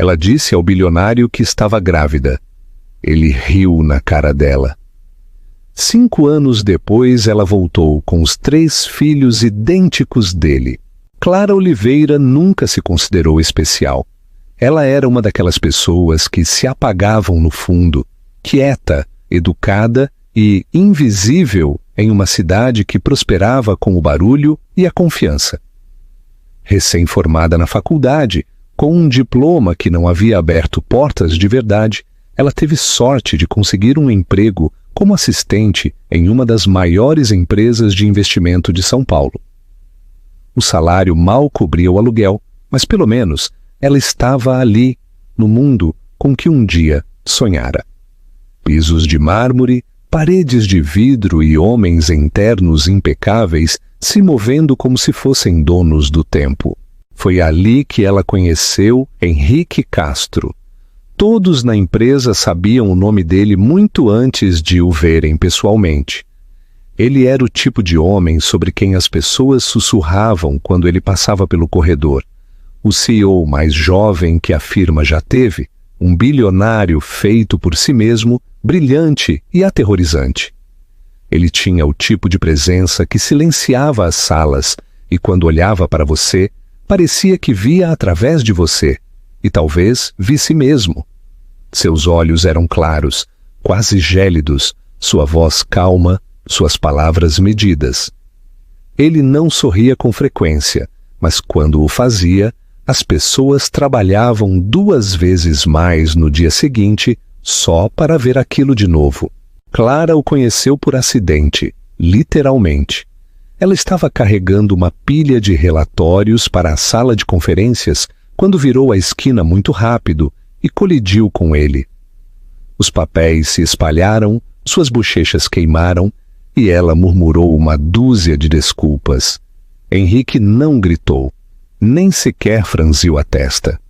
Ela disse ao bilionário que estava grávida. Ele riu na cara dela. 5 anos depois, ela voltou com os 3 filhos idênticos dele. Clara Oliveira nunca se considerou especial. Ela era uma daquelas pessoas que se apagavam no fundo, quieta, educada e invisível em uma cidade que prosperava com o barulho e a confiança. Recém-formada na faculdade, com um diploma que não havia aberto portas de verdade, ela teve sorte de conseguir um emprego como assistente em uma das maiores empresas de investimento de São Paulo. O salário mal cobria o aluguel, mas pelo menos ela estava ali, no mundo com que um dia sonhara. Pisos de mármore, paredes de vidro e homens internos impecáveis se movendo como se fossem donos do tempo. Foi ali que ela conheceu Henrique Castro. Todos na empresa sabiam o nome dele muito antes de o verem pessoalmente. Ele era o tipo de homem sobre quem as pessoas sussurravam quando ele passava pelo corredor. O CEO mais jovem que a firma já teve, um bilionário feito por si mesmo, brilhante e aterrorizante. Ele tinha o tipo de presença que silenciava as salas e, quando olhava para você, parecia que via através de você, e talvez visse mesmo. Seus olhos eram claros, quase gélidos, sua voz calma, suas palavras medidas. Ele não sorria com frequência, mas quando o fazia, as pessoas trabalhavam 2 vezes mais no dia seguinte só para ver aquilo de novo. Clara o conheceu por acidente, literalmente. Ela estava carregando uma pilha de relatórios para a sala de conferências quando virou a esquina muito rápido e colidiu com ele. Os papéis se espalharam, suas bochechas queimaram e ela murmurou uma dúzia de desculpas. Henrique não gritou, nem sequer franziu a testa.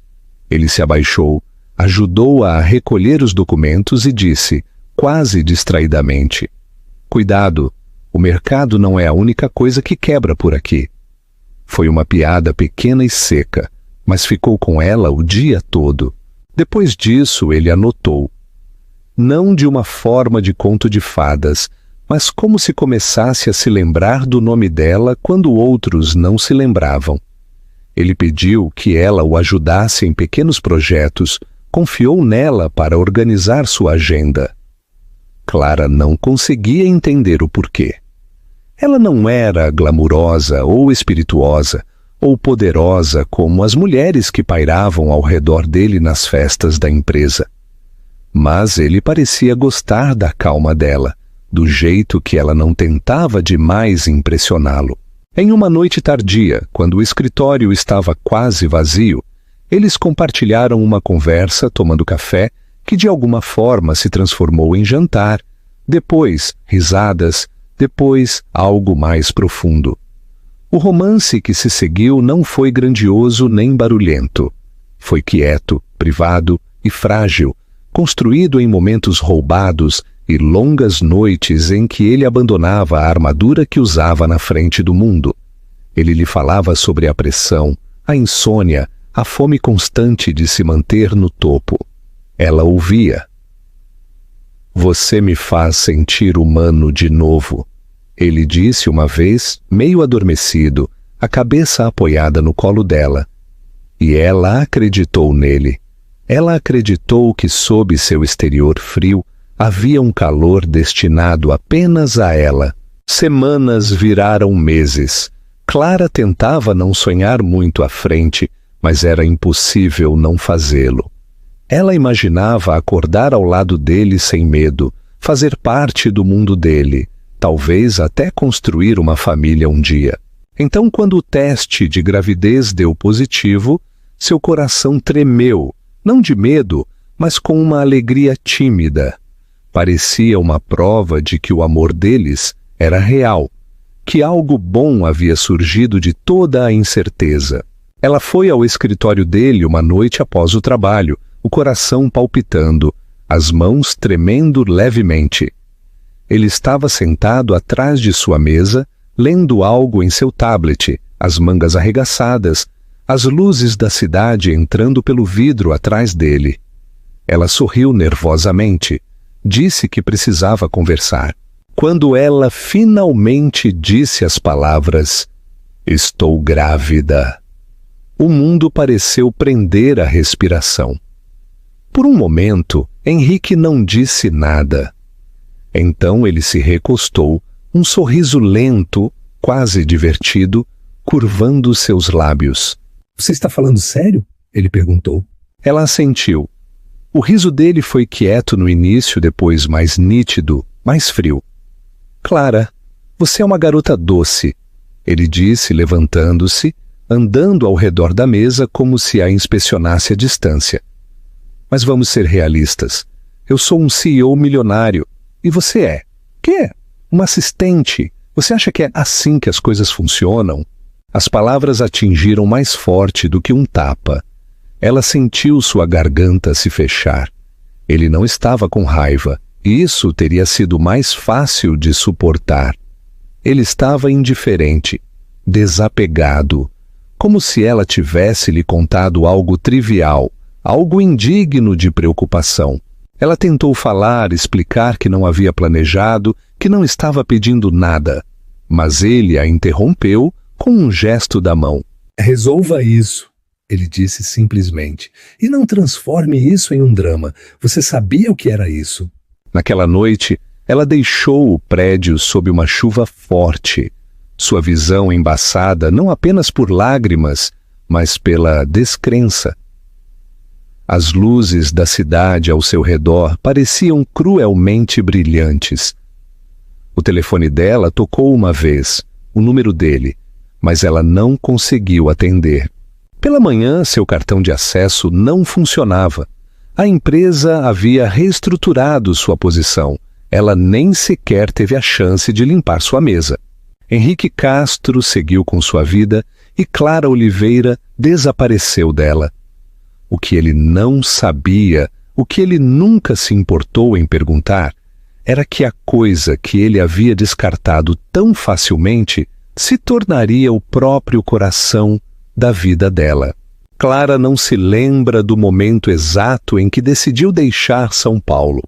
Ele se abaixou, ajudou-a a recolher os documentos e disse, quase distraidamente: "Cuidado, o mercado não é a única coisa que quebra por aqui." Foi uma piada pequena e seca, mas ficou com ela o dia todo. Depois disso, ele anotou. Não de uma forma de conto de fadas, mas como se começasse a se lembrar do nome dela quando outros não se lembravam. Ele pediu que ela o ajudasse em pequenos projetos, confiou nela para organizar sua agenda. Clara não conseguia entender o porquê. Ela não era glamurosa ou espirituosa, ou poderosa como as mulheres que pairavam ao redor dele nas festas da empresa. Mas ele parecia gostar da calma dela, do jeito que ela não tentava demais impressioná-lo. Em uma noite tardia, quando o escritório estava quase vazio, eles compartilharam uma conversa tomando café que de alguma forma se transformou em jantar, depois risadas, depois algo mais profundo. O romance que se seguiu não foi grandioso nem barulhento. Foi quieto, privado e frágil, construído em momentos roubados e longas noites em que ele abandonava a armadura que usava na frente do mundo. Ele lhe falava sobre a pressão, a insônia, a fome constante de se manter no topo. Ela ouvia. "Você me faz sentir humano de novo", ele disse uma vez, meio adormecido, a cabeça apoiada no colo dela. E ela acreditou nele. Ela acreditou que sob seu exterior frio havia um calor destinado apenas a ela. Semanas viraram meses. Clara tentava não sonhar muito à frente, mas era impossível não fazê-lo. Ela imaginava acordar ao lado dele sem medo, fazer parte do mundo dele, talvez até construir uma família um dia. Então, quando o teste de gravidez deu positivo, seu coração tremeu, não de medo, mas com uma alegria tímida. Parecia uma prova de que o amor deles era real, que algo bom havia surgido de toda a incerteza. Ela foi ao escritório dele uma noite após o trabalho, o coração palpitando, as mãos tremendo levemente. Ele estava sentado atrás de sua mesa, lendo algo em seu tablet, as mangas arregaçadas, as luzes da cidade entrando pelo vidro atrás dele. Ela sorriu nervosamente, disse que precisava conversar. Quando ela finalmente disse as palavras, "Estou grávida", o mundo pareceu prender a respiração. Por um momento, Henrique não disse nada. Então ele se recostou, um sorriso lento, quase divertido, curvando seus lábios. "Você está falando sério?" ele perguntou. Ela assentiu. O riso dele foi quieto no início, depois mais nítido, mais frio. "Clara, você é uma garota doce", ele disse, levantando-se, andando ao redor da mesa como se a inspecionasse à distância. "Mas vamos ser realistas. Eu sou um CEO milionário. E você é? Quê? Uma assistente? Você acha que é assim que as coisas funcionam?" As palavras atingiram mais forte do que um tapa. Ela sentiu sua garganta se fechar. Ele não estava com raiva, e isso teria sido mais fácil de suportar. Ele estava indiferente, desapegado, como se ela tivesse lhe contado algo trivial, algo indigno de preocupação. Ela tentou falar, explicar que não havia planejado, que não estava pedindo nada, mas ele a interrompeu com um gesto da mão. "Resolva isso", ele disse simplesmente, "e não transforme isso em um drama. Você sabia o que era isso." Naquela noite, ela deixou o prédio sob uma chuva forte, sua visão embaçada não apenas por lágrimas, mas pela descrença. As luzes da cidade ao seu redor pareciam cruelmente brilhantes. O telefone dela tocou uma vez, o número dele, mas ela não conseguiu atender. Pela manhã, seu cartão de acesso não funcionava. A empresa havia reestruturado sua posição. Ela nem sequer teve a chance de limpar sua mesa. Henrique Castro seguiu com sua vida e Clara Oliveira desapareceu dela. O que ele não sabia, o que ele nunca se importou em perguntar, era que a coisa que ele havia descartado tão facilmente se tornaria o próprio coração da vida dela. Clara não se lembra do momento exato em que decidiu deixar São Paulo.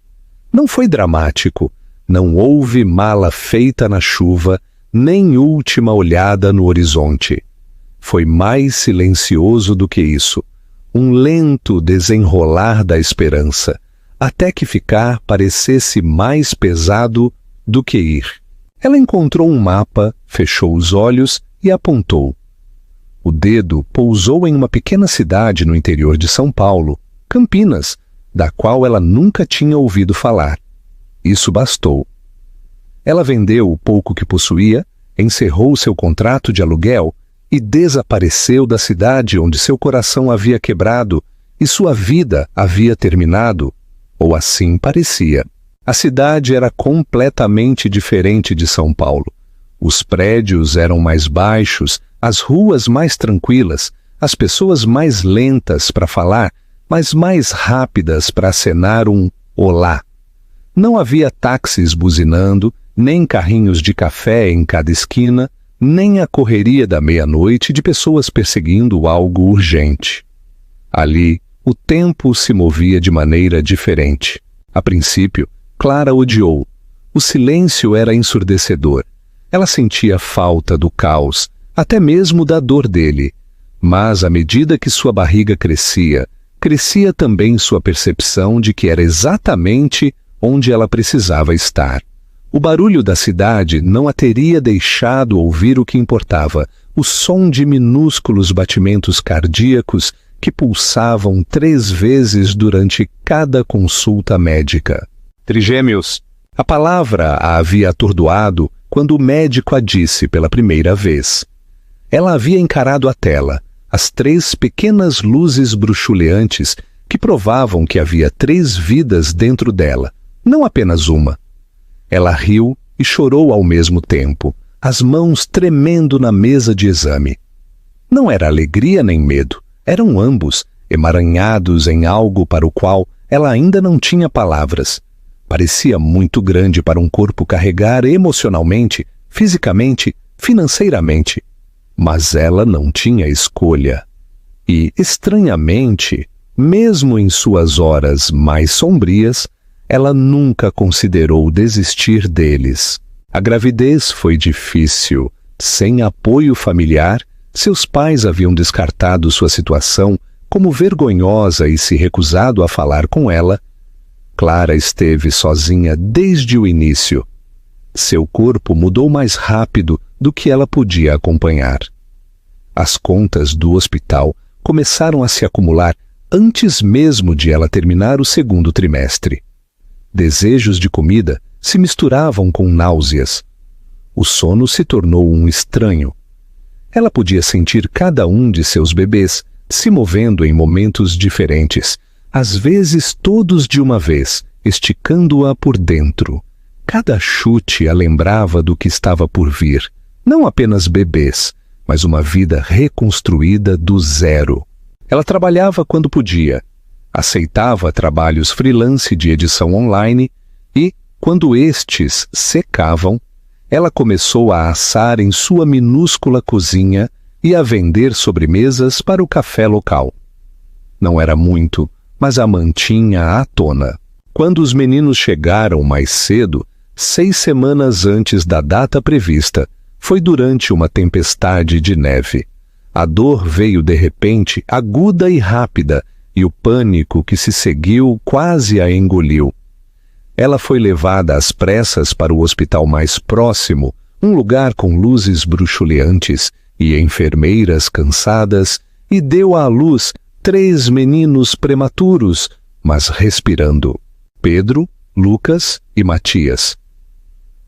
Não foi dramático, não houve mala feita na chuva, nem última olhada no horizonte. Foi mais silencioso do que isso, um lento desenrolar da esperança, até que ficar parecesse mais pesado do que ir. Ela encontrou um mapa, fechou os olhos e apontou. O dedo pousou em uma pequena cidade no interior de São Paulo, Campinas, da qual ela nunca tinha ouvido falar. Isso bastou. Ela vendeu o pouco que possuía, encerrou seu contrato de aluguel e desapareceu da cidade onde seu coração havia quebrado e sua vida havia terminado, ou assim parecia. A cidade era completamente diferente de São Paulo. Os prédios eram mais baixos, as ruas mais tranquilas, as pessoas mais lentas para falar, mas mais rápidas para acenar um olá. Não havia táxis buzinando, nem carrinhos de café em cada esquina, nem a correria da meia-noite de pessoas perseguindo algo urgente. Ali, o tempo se movia de maneira diferente. A princípio, Clara odiou. O silêncio era ensurdecedor. Ela sentia falta do caos, até mesmo da dor dele. Mas, à medida que sua barriga crescia, crescia também sua percepção de que era exatamente onde ela precisava estar. O barulho da cidade não a teria deixado ouvir o que importava, o som de minúsculos batimentos cardíacos que pulsavam 3 vezes durante cada consulta médica. Trigêmeos. A palavra a havia atordoado quando o médico a disse pela primeira vez. Ela havia encarado a tela, as 3 pequenas luzes bruxuleantes que provavam que havia 3 vidas dentro dela, não apenas uma. Ela riu e chorou ao mesmo tempo, as mãos tremendo na mesa de exame. Não era alegria nem medo, eram ambos emaranhados em algo para o qual ela ainda não tinha palavras. Parecia muito grande para um corpo carregar emocionalmente, fisicamente, financeiramente. Mas ela não tinha escolha. E, estranhamente, mesmo em suas horas mais sombrias, ela nunca considerou desistir deles. A gravidez foi difícil. Sem apoio familiar, seus pais haviam descartado sua situação como vergonhosa e se recusado a falar com ela. Clara esteve sozinha desde o início. Seu corpo mudou mais rápido do que ela podia acompanhar. As contas do hospital começaram a se acumular antes mesmo de ela terminar o segundo trimestre. Desejos de comida se misturavam com náuseas. O sono se tornou um estranho. Ela podia sentir cada um de seus bebês se movendo em momentos diferentes, às vezes todos de uma vez, esticando-a por dentro. Cada chute a lembrava do que estava por vir. Não apenas bebês, mas uma vida reconstruída do zero. Ela trabalhava quando podia, aceitava trabalhos freelance de edição online e, quando estes secavam, ela começou a assar em sua minúscula cozinha e a vender sobremesas para o café local. Não era muito, mas a mantinha à tona. Quando os meninos chegaram mais cedo, 6 semanas antes da data prevista, foi durante uma tempestade de neve. A dor veio de repente, aguda e rápida, e o pânico que se seguiu quase a engoliu. Ela foi levada às pressas para o hospital mais próximo, um lugar com luzes bruxuleantes e enfermeiras cansadas, e deu à luz 3 meninos prematuros, mas respirando: Pedro, Lucas e Matias.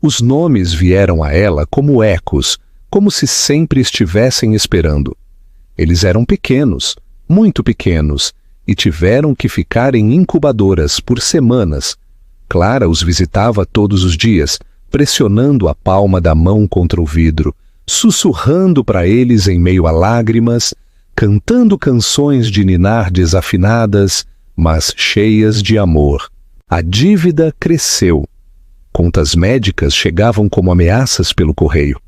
Os nomes vieram a ela como ecos, como se sempre estivessem esperando. Eles eram pequenos, muito pequenos, e tiveram que ficar em incubadoras por semanas. Clara os visitava todos os dias, pressionando a palma da mão contra o vidro, sussurrando para eles em meio a lágrimas, cantando canções de ninar desafinadas, mas cheias de amor. A dívida cresceu. Contas médicas chegavam como ameaças pelo correio.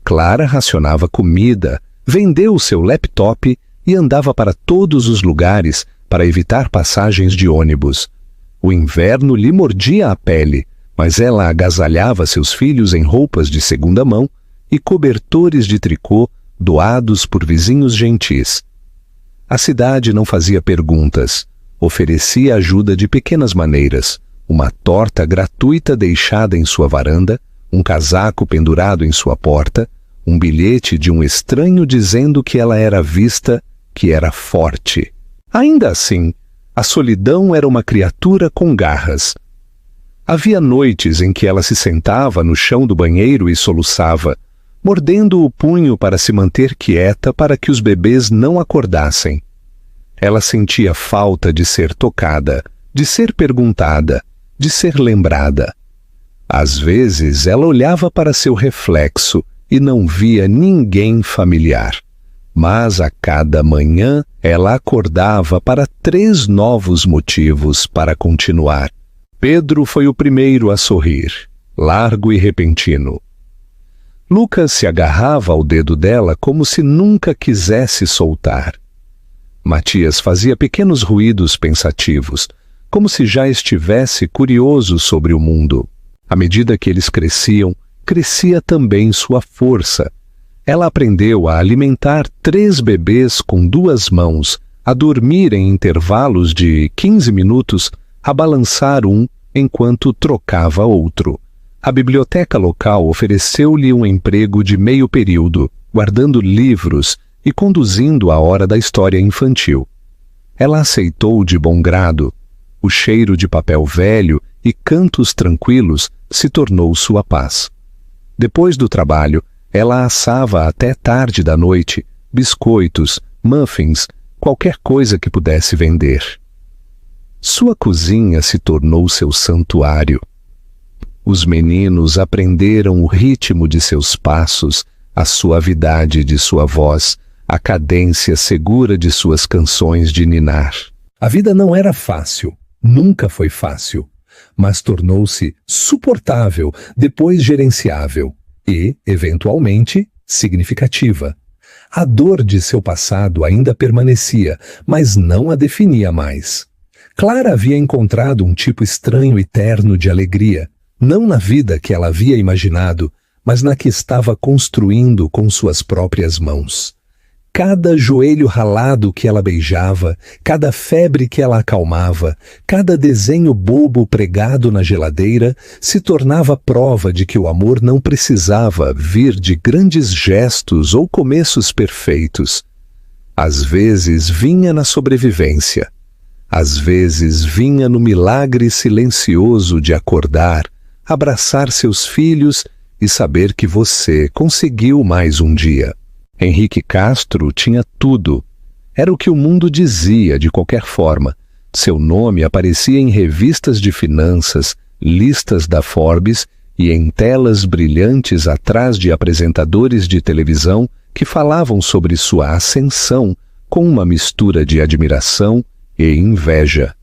Clara racionava comida, vendeu seu laptop e andava para todos os lugares para evitar passagens de ônibus. O inverno lhe mordia a pele, mas ela agasalhava seus filhos em roupas de segunda mão e cobertores de tricô doados por vizinhos gentis. A cidade não fazia perguntas, oferecia ajuda de pequenas maneiras, uma torta gratuita deixada em sua varanda, um casaco pendurado em sua porta, um bilhete de um estranho dizendo que ela era vista, que era forte. Ainda assim, a solidão era uma criatura com garras. Havia noites em que ela se sentava no chão do banheiro e soluçava, mordendo o punho para se manter quieta para que os bebês não acordassem. Ela sentia falta de ser tocada, de ser perguntada, de ser lembrada. Às vezes ela olhava para seu reflexo e não via ninguém familiar. Mas a cada manhã ela acordava para 3 novos motivos para continuar. Pedro foi o primeiro a sorrir, largo e repentino. Lucas se agarrava ao dedo dela como se nunca quisesse soltar. Matias fazia pequenos ruídos pensativos, como se já estivesse curioso sobre o mundo. À medida que eles cresciam, crescia também sua força. Ela aprendeu a alimentar 3 bebês com 2 mãos, a dormir em intervalos de 15 minutos, a balançar um enquanto trocava outro. A biblioteca local ofereceu-lhe um emprego de meio período, guardando livros e conduzindo a hora da história infantil. Ela aceitou de bom grado. O cheiro de papel velho e cantos tranquilos se tornou sua paz. Depois do trabalho, ela assava até tarde da noite biscoitos, muffins, qualquer coisa que pudesse vender. Sua cozinha se tornou seu santuário. Os meninos aprenderam o ritmo de seus passos, a suavidade de sua voz, a cadência segura de suas canções de ninar. A vida não era fácil, nunca foi fácil, mas tornou-se suportável, depois gerenciável e, eventualmente, significativa. A dor de seu passado ainda permanecia, mas não a definia mais. Clara havia encontrado um tipo estranho e terno de alegria, não na vida que ela havia imaginado, mas na que estava construindo com suas próprias mãos. Cada joelho ralado que ela beijava, cada febre que ela acalmava, cada desenho bobo pregado na geladeira se tornava prova de que o amor não precisava vir de grandes gestos ou começos perfeitos. Às vezes vinha na sobrevivência, às vezes vinha no milagre silencioso de acordar, abraçar seus filhos e saber que você conseguiu mais um dia. Henrique Castro tinha tudo. Era o que o mundo dizia de qualquer forma. Seu nome aparecia em revistas de finanças, listas da Forbes e em telas brilhantes atrás de apresentadores de televisão que falavam sobre sua ascensão com uma mistura de admiração e inveja.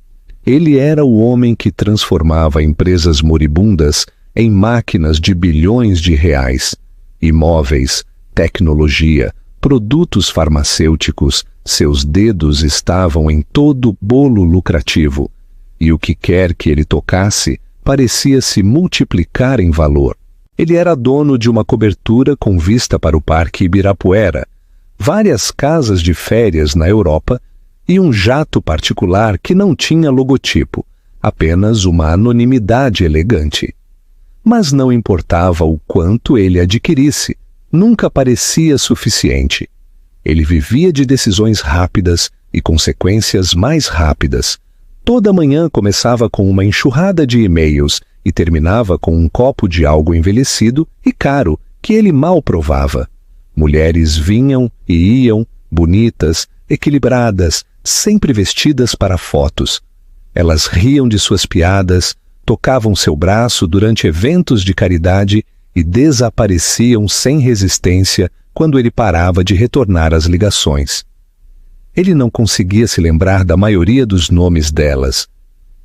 Ele era o homem que transformava empresas moribundas em máquinas de bilhões de reais, imóveis, tecnologia, produtos farmacêuticos, seus dedos estavam em todo bolo lucrativo, e o que quer que ele tocasse parecia se multiplicar em valor. Ele era dono de uma cobertura com vista para o Parque Ibirapuera, várias casas de férias na Europa e um jato particular que não tinha logotipo, apenas uma anonimidade elegante. Mas não importava o quanto ele adquirisse, nunca parecia suficiente. Ele vivia de decisões rápidas e consequências mais rápidas. Toda manhã começava com uma enxurrada de e-mails e terminava com um copo de algo envelhecido e caro que ele mal provava. Mulheres vinham e iam, bonitas, equilibradas, sempre vestidas para fotos. Elas riam de suas piadas, tocavam seu braço durante eventos de caridade e desapareciam sem resistência quando ele parava de retornar às ligações. Ele não conseguia se lembrar da maioria dos nomes delas.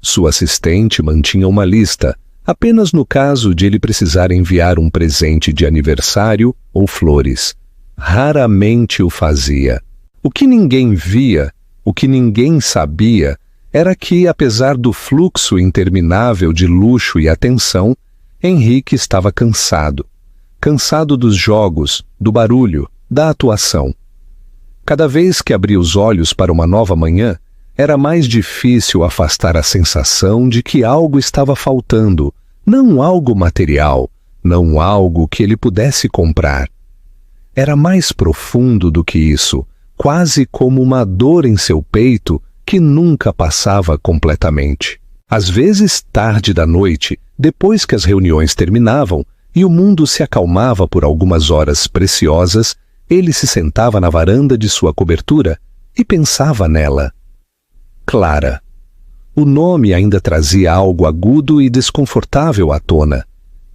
Sua assistente mantinha uma lista, apenas no caso de ele precisar enviar um presente de aniversário ou flores. Raramente o fazia. O que ninguém via, o que ninguém sabia, era que, apesar do fluxo interminável de luxo e atenção, Henrique estava cansado. Cansado dos jogos, do barulho, da atuação. Cada vez que abria os olhos para uma nova manhã, era mais difícil afastar a sensação de que algo estava faltando, não algo material, não algo que ele pudesse comprar. Era mais profundo do que isso, quase como uma dor em seu peito que nunca passava completamente. Às vezes, tarde da noite, depois que as reuniões terminavam e o mundo se acalmava por algumas horas preciosas, ele se sentava na varanda de sua cobertura e pensava nela. Clara. O nome ainda trazia algo agudo e desconfortável à tona.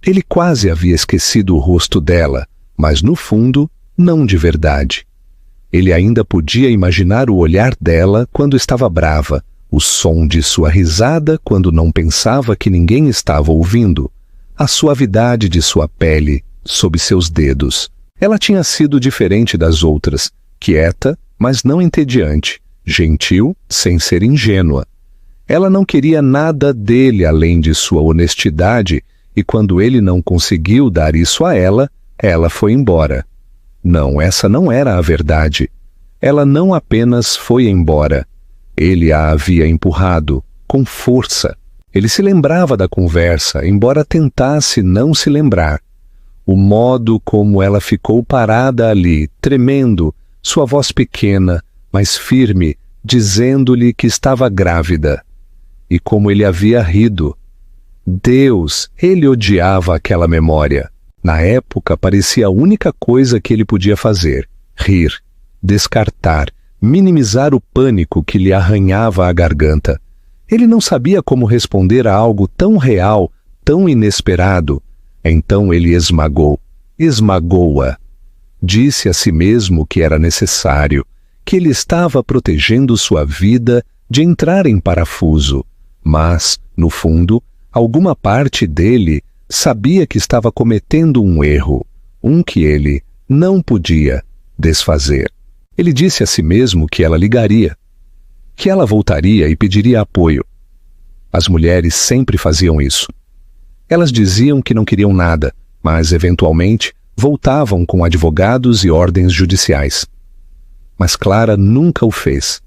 Ele quase havia esquecido o rosto dela, mas no fundo, não de verdade. Ele ainda podia imaginar o olhar dela quando estava brava, o som de sua risada quando não pensava que ninguém estava ouvindo, a suavidade de sua pele sob seus dedos. Ela tinha sido diferente das outras, quieta, mas não entediante, gentil, sem ser ingênua. Ela não queria nada dele além de sua honestidade, e quando ele não conseguiu dar isso a ela, ela foi embora. Não, essa não era a verdade. Ela não apenas foi embora. Ele a havia empurrado, com força. Ele se lembrava da conversa, embora tentasse não se lembrar. O modo como ela ficou parada ali, tremendo, sua voz pequena, mas firme, dizendo-lhe que estava grávida. E como ele havia rido. Deus, ele odiava aquela memória. Na época, parecia a única coisa que ele podia fazer: rir, descartar, minimizar o pânico que lhe arranhava a garganta. Ele não sabia como responder a algo tão real, tão inesperado. Então ele esmagou-a. Disse a si mesmo que era necessário, que ele estava protegendo sua vida de entrar em parafuso. Mas, no fundo, alguma parte dele sabia que estava cometendo um erro, um que ele não podia, desfazer. Ele disse a si mesmo que ela ligaria, que ela voltaria e pediria apoio. As mulheres sempre faziam isso. Elas diziam que não queriam nada, mas, eventualmente, voltavam com advogados e ordens judiciais. Mas Clara nunca o fez.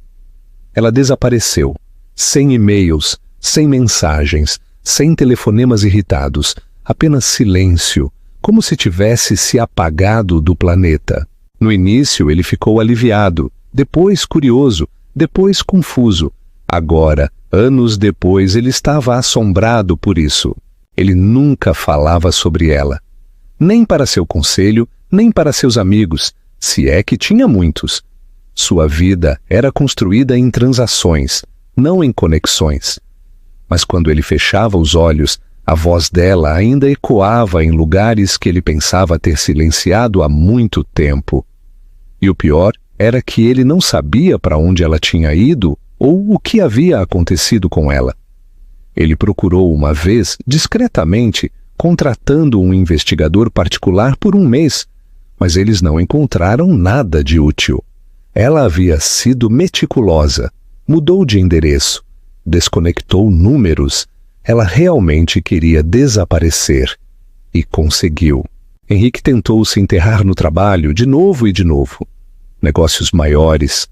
Ela desapareceu, sem e-mails, sem mensagens, sem telefonemas irritados, apenas silêncio, como se tivesse se apagado do planeta. No início ele ficou aliviado, depois curioso, depois confuso. Agora, anos depois, ele estava assombrado por isso. Ele nunca falava sobre ela. Nem para seu conselho, nem para seus amigos, se é que tinha muitos. Sua vida era construída em transações, não em conexões. Mas quando ele fechava os olhos, a voz dela ainda ecoava em lugares que ele pensava ter silenciado há muito tempo. E o pior era que ele não sabia para onde ela tinha ido ou o que havia acontecido com ela. Ele procurou uma vez, discretamente, contratando um investigador particular por um mês, mas eles não encontraram nada de útil. Ela havia sido meticulosa, mudou de endereço, desconectou números. Ela realmente queria desaparecer. E conseguiu. Henrique tentou se enterrar no trabalho de novo e de novo. Negócios maiores,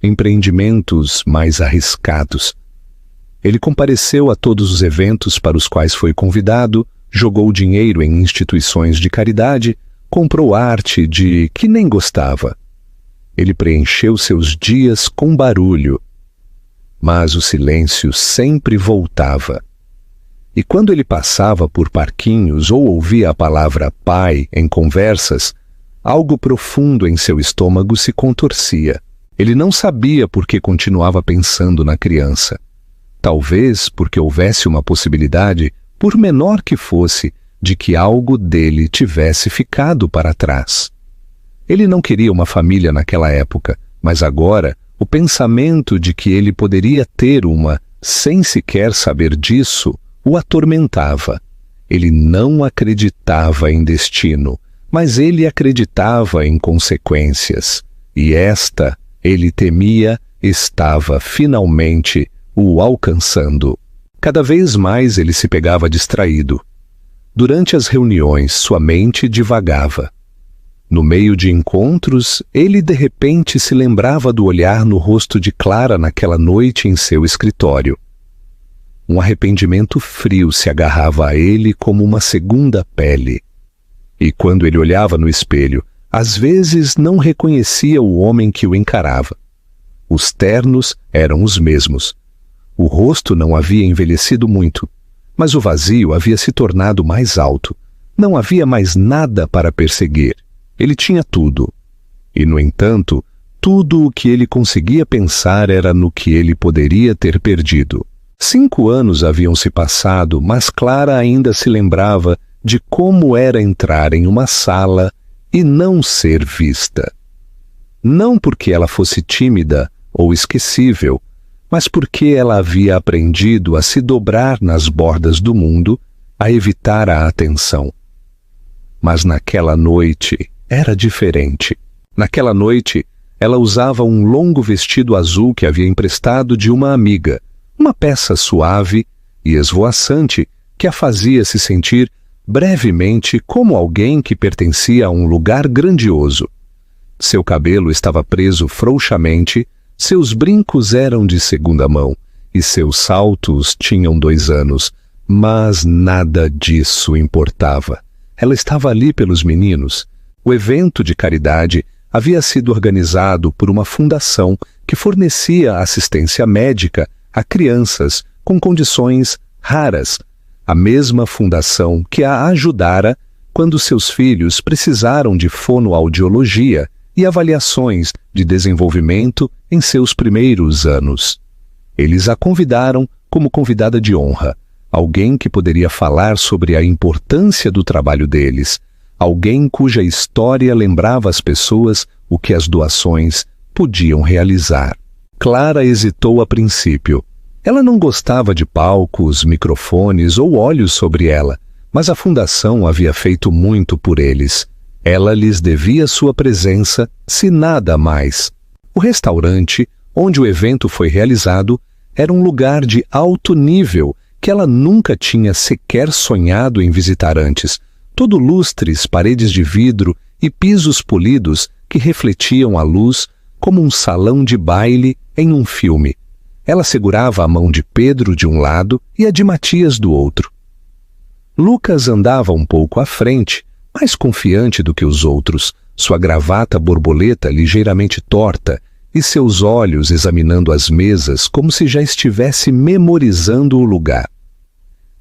empreendimentos mais arriscados. Ele compareceu a todos os eventos para os quais foi convidado, jogou dinheiro em instituições de caridade, comprou arte de que nem gostava. Ele preencheu seus dias com barulho. Mas o silêncio sempre voltava. E quando ele passava por parquinhos ou ouvia a palavra pai em conversas, algo profundo em seu estômago se contorcia. Ele não sabia por que continuava pensando na criança. Talvez porque houvesse uma possibilidade, por menor que fosse, de que algo dele tivesse ficado para trás. Ele não queria uma família naquela época, mas agora o pensamento de que ele poderia ter uma, sem sequer saber disso, o atormentava. Ele não acreditava em destino, mas ele acreditava em consequências. E esta, ele temia, estava finalmente o alcançando. Cada vez mais ele se pegava distraído. Durante as reuniões, sua mente divagava. No meio de encontros, ele de repente se lembrava do olhar no rosto de Clara naquela noite em seu escritório. Um arrependimento frio se agarrava a ele como uma segunda pele. E quando ele olhava no espelho, às vezes não reconhecia o homem que o encarava. Os ternos eram os mesmos. O rosto não havia envelhecido muito, mas o vazio havia se tornado mais alto. Não havia mais nada para perseguir. Ele tinha tudo. E, no entanto, tudo o que ele conseguia pensar era no que ele poderia ter perdido. 5 anos haviam se passado, mas Clara ainda se lembrava de como era entrar em uma sala e não ser vista. Não porque ela fosse tímida ou esquecível, mas porque ela havia aprendido a se dobrar nas bordas do mundo, a evitar a atenção. Mas naquela noite era diferente. Naquela noite, ela usava um longo vestido azul que havia emprestado de uma amiga, uma peça suave e esvoaçante que a fazia se sentir brevemente como alguém que pertencia a um lugar grandioso. Seu cabelo estava preso frouxamente, seus brincos eram de segunda mão e seus saltos tinham 2 anos, mas nada disso importava. Ela estava ali pelos meninos. O evento de caridade havia sido organizado por uma fundação que fornecia assistência médica a crianças com condições raras, a mesma fundação que a ajudara quando seus filhos precisaram de fonoaudiologia e avaliações de desenvolvimento em seus primeiros anos. Eles a convidaram como convidada de honra, alguém que poderia falar sobre a importância do trabalho deles, alguém cuja história lembrava às pessoas o que as doações podiam realizar. Clara hesitou a princípio. Ela não gostava de palcos, microfones ou olhos sobre ela, mas a fundação havia feito muito por eles. Ela lhes devia sua presença, se nada mais. O restaurante, onde o evento foi realizado, era um lugar de alto nível que ela nunca tinha sequer sonhado em visitar antes. Todo lustres, paredes de vidro e pisos polidos que refletiam a luz como um salão de baile em um filme. Ela segurava a mão de Pedro de um lado e a de Matias do outro. Lucas andava um pouco à frente, mais confiante do que os outros, sua gravata borboleta ligeiramente torta e seus olhos examinando as mesas como se já estivesse memorizando o lugar.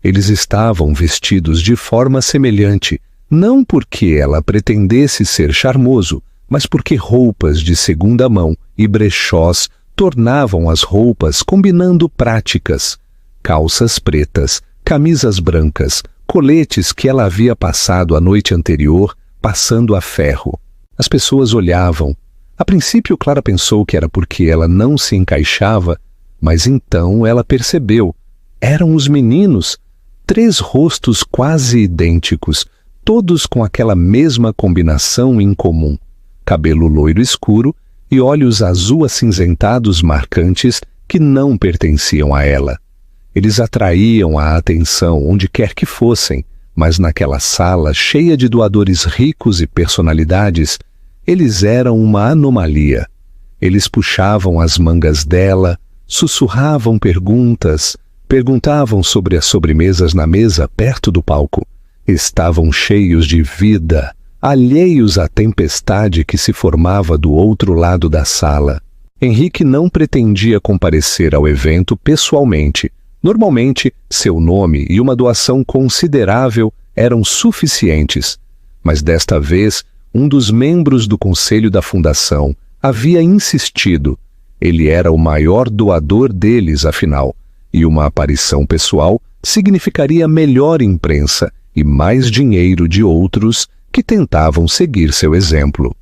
Eles estavam vestidos de forma semelhante, não porque ela pretendesse ser charmoso, mas porque roupas de segunda mão e brechós tornavam as roupas combinando práticas. Calças pretas, camisas brancas, coletes que ela havia passado a noite anterior, passando a ferro. As pessoas olhavam. A princípio, Clara pensou que era porque ela não se encaixava, mas então ela percebeu. Eram os meninos, 3 rostos quase idênticos, todos com aquela mesma combinação em comum. Cabelo loiro escuro e olhos azul acinzentados marcantes que não pertenciam a ela. Eles atraíam a atenção onde quer que fossem, mas naquela sala cheia de doadores ricos e personalidades, eles eram uma anomalia. Eles puxavam as mangas dela, sussurravam perguntas, perguntavam sobre as sobremesas na mesa perto do palco. Estavam cheios de vida, alheios à tempestade que se formava do outro lado da sala. Henrique não pretendia comparecer ao evento pessoalmente. Normalmente, seu nome e uma doação considerável eram suficientes, mas desta vez, um dos membros do conselho da fundação havia insistido. Ele era o maior doador deles, afinal, e uma aparição pessoal significaria melhor imprensa e mais dinheiro de outros que tentavam seguir seu exemplo.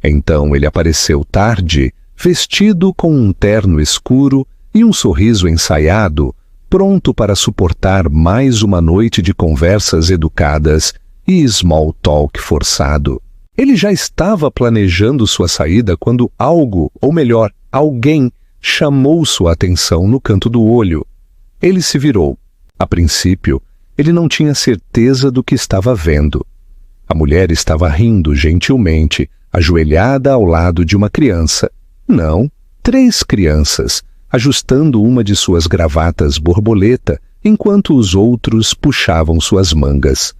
Então ele apareceu tarde, vestido com um terno escuro e um sorriso ensaiado, pronto para suportar mais uma noite de conversas educadas e small talk forçado. Ele já estava planejando sua saída quando algo, ou melhor, alguém, chamou sua atenção no canto do olho. Ele se virou. A princípio, ele não tinha certeza do que estava vendo. A mulher estava rindo gentilmente, ajoelhada ao lado de uma criança. Não, 3 crianças, ajustando uma de suas gravatas borboleta, enquanto os outros puxavam suas mangas.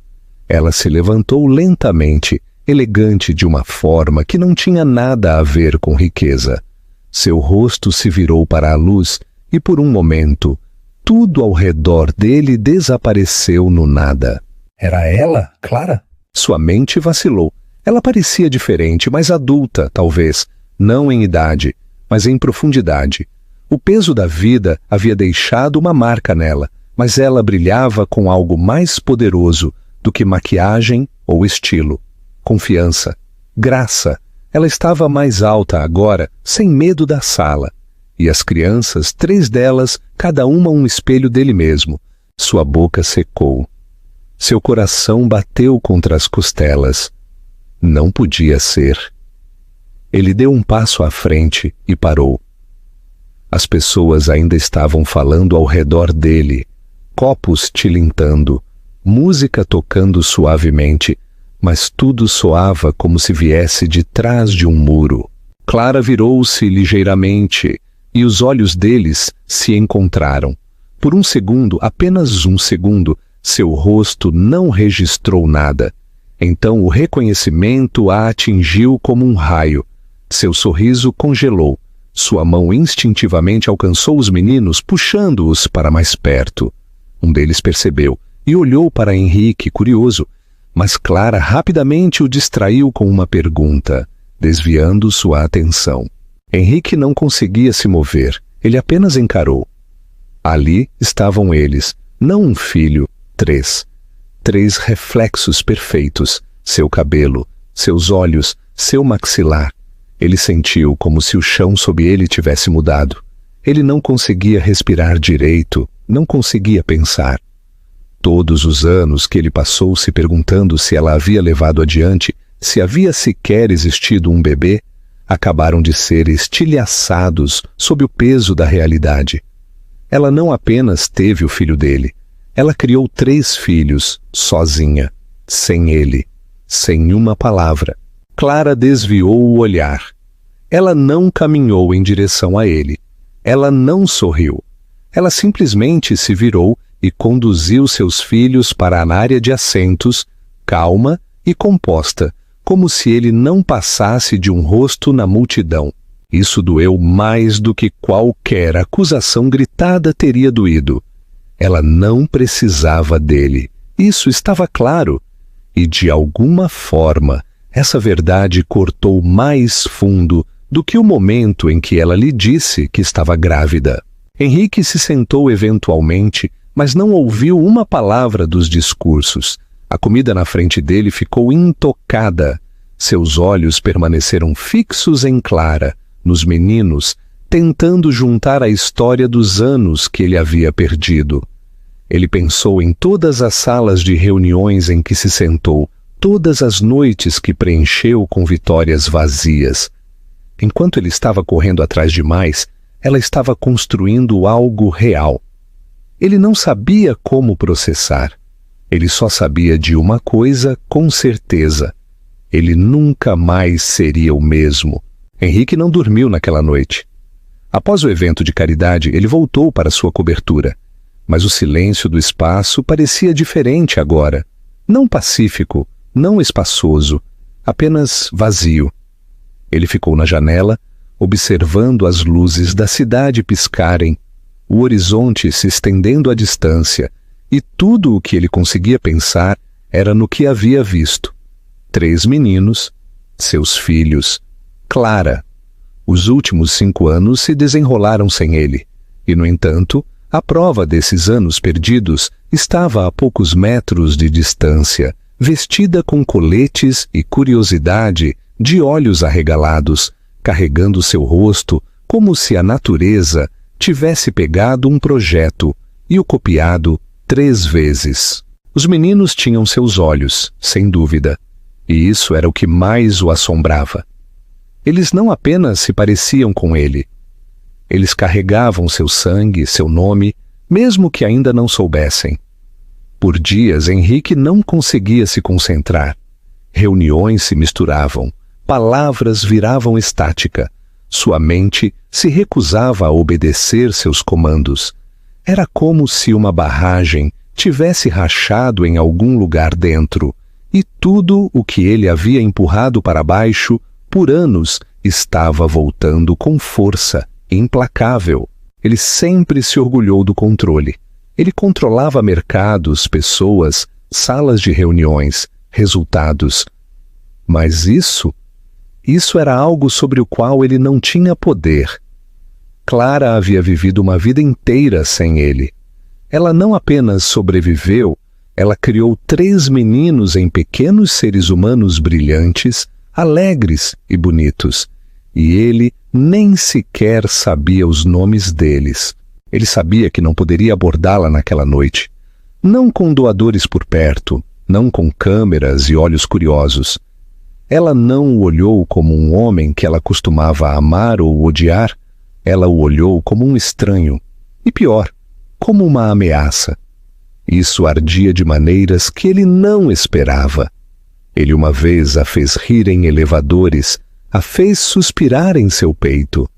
Ela se levantou lentamente, elegante de uma forma que não tinha nada a ver com riqueza. Seu rosto se virou para a luz e, por um momento, tudo ao redor dele desapareceu no nada. Era ela, Clara? Sua mente vacilou. Ela parecia diferente, mais adulta, talvez, não em idade, mas em profundidade. O peso da vida havia deixado uma marca nela, mas ela brilhava com algo mais poderoso do que maquiagem ou estilo. Confiança, graça. Ela estava mais alta agora, sem medo da sala. E as crianças, 3 delas, cada uma um espelho dele mesmo. Sua boca secou. Seu coração bateu contra as costelas. Não podia ser. Ele deu um passo à frente e parou. As pessoas ainda estavam falando ao redor dele, copos tilintando, música tocando suavemente, mas tudo soava como se viesse de trás de um muro. Clara virou-se ligeiramente e os olhos deles se encontraram. Por um segundo, apenas um segundo, seu rosto não registrou nada. Então o reconhecimento a atingiu como um raio. Seu sorriso congelou. Sua mão instintivamente alcançou os meninos, puxando-os para mais perto. Um deles percebeu e olhou para Henrique, curioso, mas Clara rapidamente o distraiu com uma pergunta, desviando sua atenção. Henrique não conseguia se mover, ele apenas encarou. Ali estavam eles, não um filho, 3. 3 reflexos perfeitos, seu cabelo, seus olhos, seu maxilar. Ele sentiu como se o chão sob ele tivesse mudado. Ele não conseguia respirar direito, não conseguia pensar. Todos os anos que ele passou se perguntando se ela havia levado adiante se havia sequer existido um bebê, acabaram de ser estilhaçados sob o peso da realidade. Ela não apenas teve o filho dele, ela criou 3 filhos, sozinha, sem ele, sem uma palavra. Clara desviou o olhar. Ela não caminhou em direção a ele. Ela não sorriu. Ela simplesmente se virou e conduziu seus filhos para a área de assentos, calma e composta, como se ele não passasse de um rosto na multidão. Isso doeu mais do que qualquer acusação gritada teria doído. Ela não precisava dele. Isso estava claro. E, de alguma forma, essa verdade cortou mais fundo do que o momento em que ela lhe disse que estava grávida. Henrique se sentou eventualmente, mas não ouviu uma palavra dos discursos. A comida na frente dele ficou intocada. Seus olhos permaneceram fixos em Clara, nos meninos, tentando juntar a história dos anos que ele havia perdido. Ele pensou em todas as salas de reuniões em que se sentou, todas as noites que preencheu com vitórias vazias. Enquanto ele estava correndo atrás de mais, ela estava construindo algo real. Ele não sabia como processar. Ele só sabia de uma coisa com certeza. Ele nunca mais seria o mesmo. Henrique não dormiu naquela noite. Após o evento de caridade, ele voltou para sua cobertura. Mas o silêncio do espaço parecia diferente agora. Não pacífico, não espaçoso, apenas vazio. Ele ficou na janela, observando as luzes da cidade piscarem, o horizonte se estendendo à distância, e tudo o que ele conseguia pensar era no que havia visto. 3 meninos, seus filhos, Clara. Os últimos 5 anos se desenrolaram sem ele, e, no entanto, a prova desses anos perdidos estava a poucos metros de distância, vestida com coletes e curiosidade, de olhos arregalados, carregando seu rosto como se a natureza tivesse pegado um projeto e o copiado 3 vezes. Os meninos tinham seus olhos, sem dúvida, e isso era o que mais o assombrava. Eles não apenas se pareciam com ele. Eles carregavam seu sangue, seu nome, mesmo que ainda não soubessem. Por dias, Henrique não conseguia se concentrar. Reuniões se misturavam, palavras viravam estática. Sua mente se recusava a obedecer seus comandos. Era como se uma barragem tivesse rachado em algum lugar dentro, e tudo o que ele havia empurrado para baixo por anos estava voltando com força implacável. Ele sempre se orgulhou do controle. Ele controlava mercados, pessoas, salas de reuniões, resultados. Mas isso era algo sobre o qual ele não tinha poder. Clara havia vivido uma vida inteira sem ele. Ela não apenas sobreviveu, ela criou 3 meninos em pequenos seres humanos brilhantes, alegres e bonitos. E ele nem sequer sabia os nomes deles. Ele sabia que não poderia abordá-la naquela noite. Não com doadores por perto, não com câmeras e olhos curiosos. Ela não o olhou como um homem que ela costumava amar ou odiar. Ela o olhou como um estranho. E pior, como uma ameaça. Isso ardia de maneiras que ele não esperava. Ele uma vez a fez rir em elevadores, a fez suspirar em seu peito.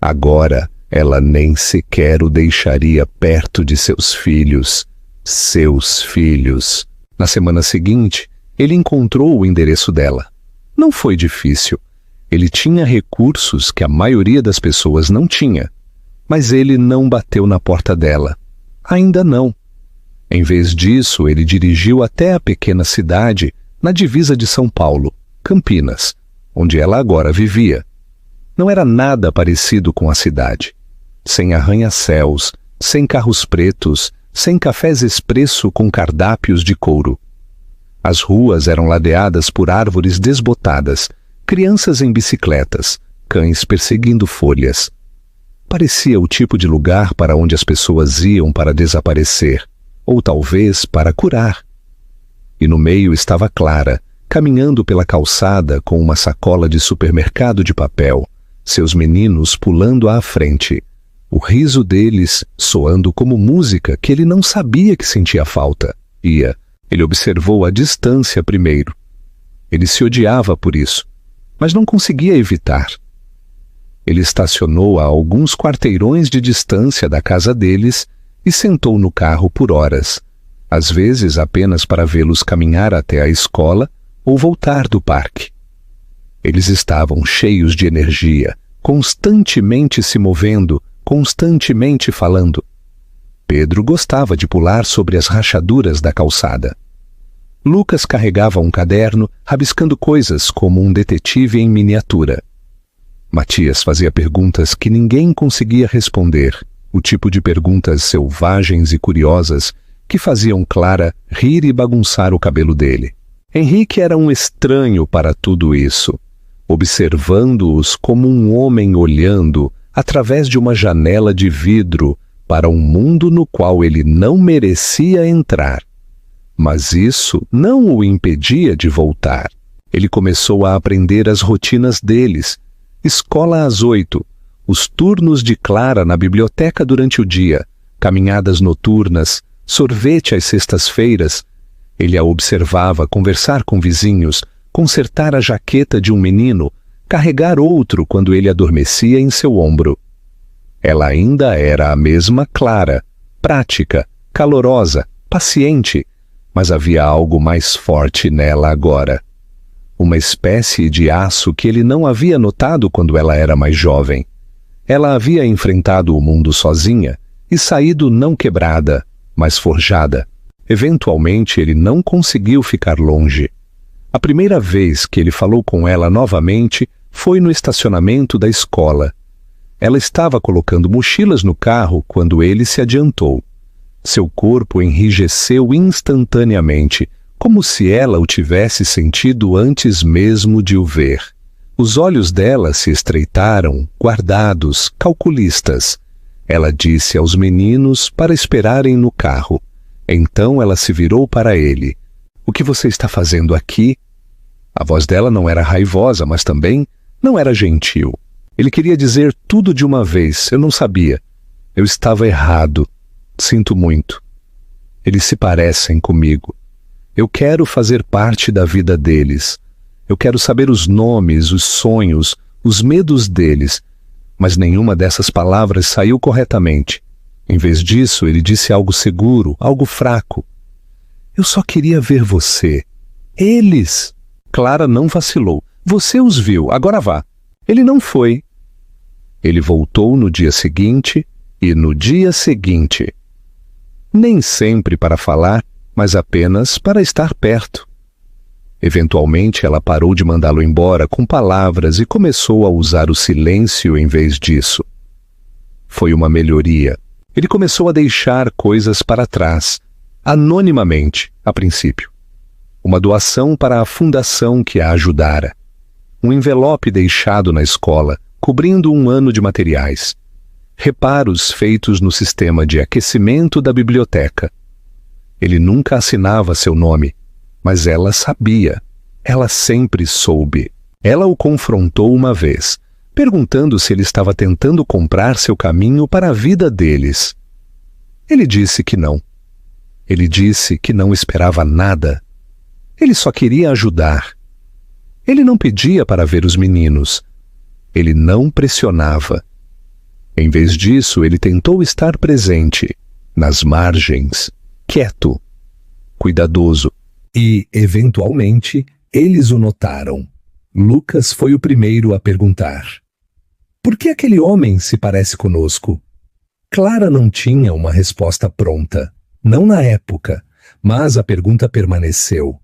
Agora, ela nem sequer o deixaria perto de seus filhos. Seus filhos. Na semana seguinte, ele encontrou o endereço dela. Não foi difícil. Ele tinha recursos que a maioria das pessoas não tinha. Mas ele não bateu na porta dela. Ainda não. Em vez disso, ele dirigiu até a pequena cidade na divisa de São Paulo, Campinas, onde ela agora vivia. Não era nada parecido com a cidade. Sem arranha-céus, sem carros pretos, sem cafés expresso com cardápios de couro. As ruas eram ladeadas por árvores desbotadas, crianças em bicicletas, cães perseguindo folhas. Parecia o tipo de lugar para onde as pessoas iam para desaparecer, ou talvez para curar. E no meio estava Clara, caminhando pela calçada com uma sacola de supermercado de papel, seus meninos pulando à frente, o riso deles soando como música que ele não sabia que sentia falta. Ele observou à distância primeiro. Ele se odiava por isso, mas não conseguia evitar. Ele estacionou a alguns quarteirões de distância da casa deles e sentou no carro por horas, às vezes apenas para vê-los caminhar até a escola ou voltar do parque. Eles estavam cheios de energia, constantemente se movendo, constantemente falando. Pedro gostava de pular sobre as rachaduras da calçada. Lucas carregava um caderno, rabiscando coisas como um detetive em miniatura. Matias fazia perguntas que ninguém conseguia responder, o tipo de perguntas selvagens e curiosas que faziam Clara rir e bagunçar o cabelo dele. Henrique era um estranho para tudo isso, observando-os como um homem olhando, através de uma janela de vidro, para um mundo no qual ele não merecia entrar. Mas isso não o impedia de voltar. Ele começou a aprender as rotinas deles. Escola às 8, os turnos de Clara na biblioteca durante o dia, caminhadas noturnas, sorvete às sextas-feiras. Ele a observava conversar com vizinhos, consertar a jaqueta de um menino, carregar outro quando ele adormecia em seu ombro. Ela ainda era a mesma Clara, prática, calorosa, paciente, mas havia algo mais forte nela agora. Uma espécie de aço que ele não havia notado quando ela era mais jovem. Ela havia enfrentado o mundo sozinha e saído não quebrada, mas forjada. Eventualmente ele não conseguiu ficar longe. A primeira vez que ele falou com ela novamente foi no estacionamento da escola. Ela estava colocando mochilas no carro quando ele se adiantou. Seu corpo enrijeceu instantaneamente, como se ela o tivesse sentido antes mesmo de o ver. Os olhos dela se estreitaram, guardados, calculistas. Ela disse aos meninos para esperarem no carro. Então ela se virou para ele. "O que você está fazendo aqui?" A voz dela não era raivosa, mas também não era gentil. Ele queria dizer tudo de uma vez. "Eu não sabia. Eu estava errado. Sinto muito. Eles se parecem comigo. Eu quero fazer parte da vida deles. Eu quero saber os nomes, os sonhos, os medos deles." Mas nenhuma dessas palavras saiu corretamente. Em vez disso, ele disse algo seguro, algo fraco. "Eu só queria ver você. Eles." Clara não vacilou. "Você os viu, agora vá." Ele não foi. Ele voltou no dia seguinte e no dia seguinte. Nem sempre para falar, mas apenas para estar perto. Eventualmente ela parou de mandá-lo embora com palavras e começou a usar o silêncio em vez disso. Foi uma melhoria. Ele começou a deixar coisas para trás, anonimamente, a princípio. Uma doação para a fundação que a ajudara. Um envelope deixado na escola, cobrindo um ano de materiais. Reparos feitos no sistema de aquecimento da biblioteca. Ele nunca assinava seu nome, mas ela sabia. Ela sempre soube. Ela o confrontou uma vez, perguntando se ele estava tentando comprar seu caminho para a vida deles. Ele disse que não. Ele disse que não esperava nada. Ele só queria ajudar. Ele não pedia para ver os meninos. Ele não pressionava. Em vez disso, ele tentou estar presente, nas margens, quieto, cuidadoso. E, eventualmente, eles o notaram. Lucas foi o primeiro a perguntar: "Por que aquele homem se parece conosco?" Clara não tinha uma resposta pronta, não na época, mas a pergunta permaneceu.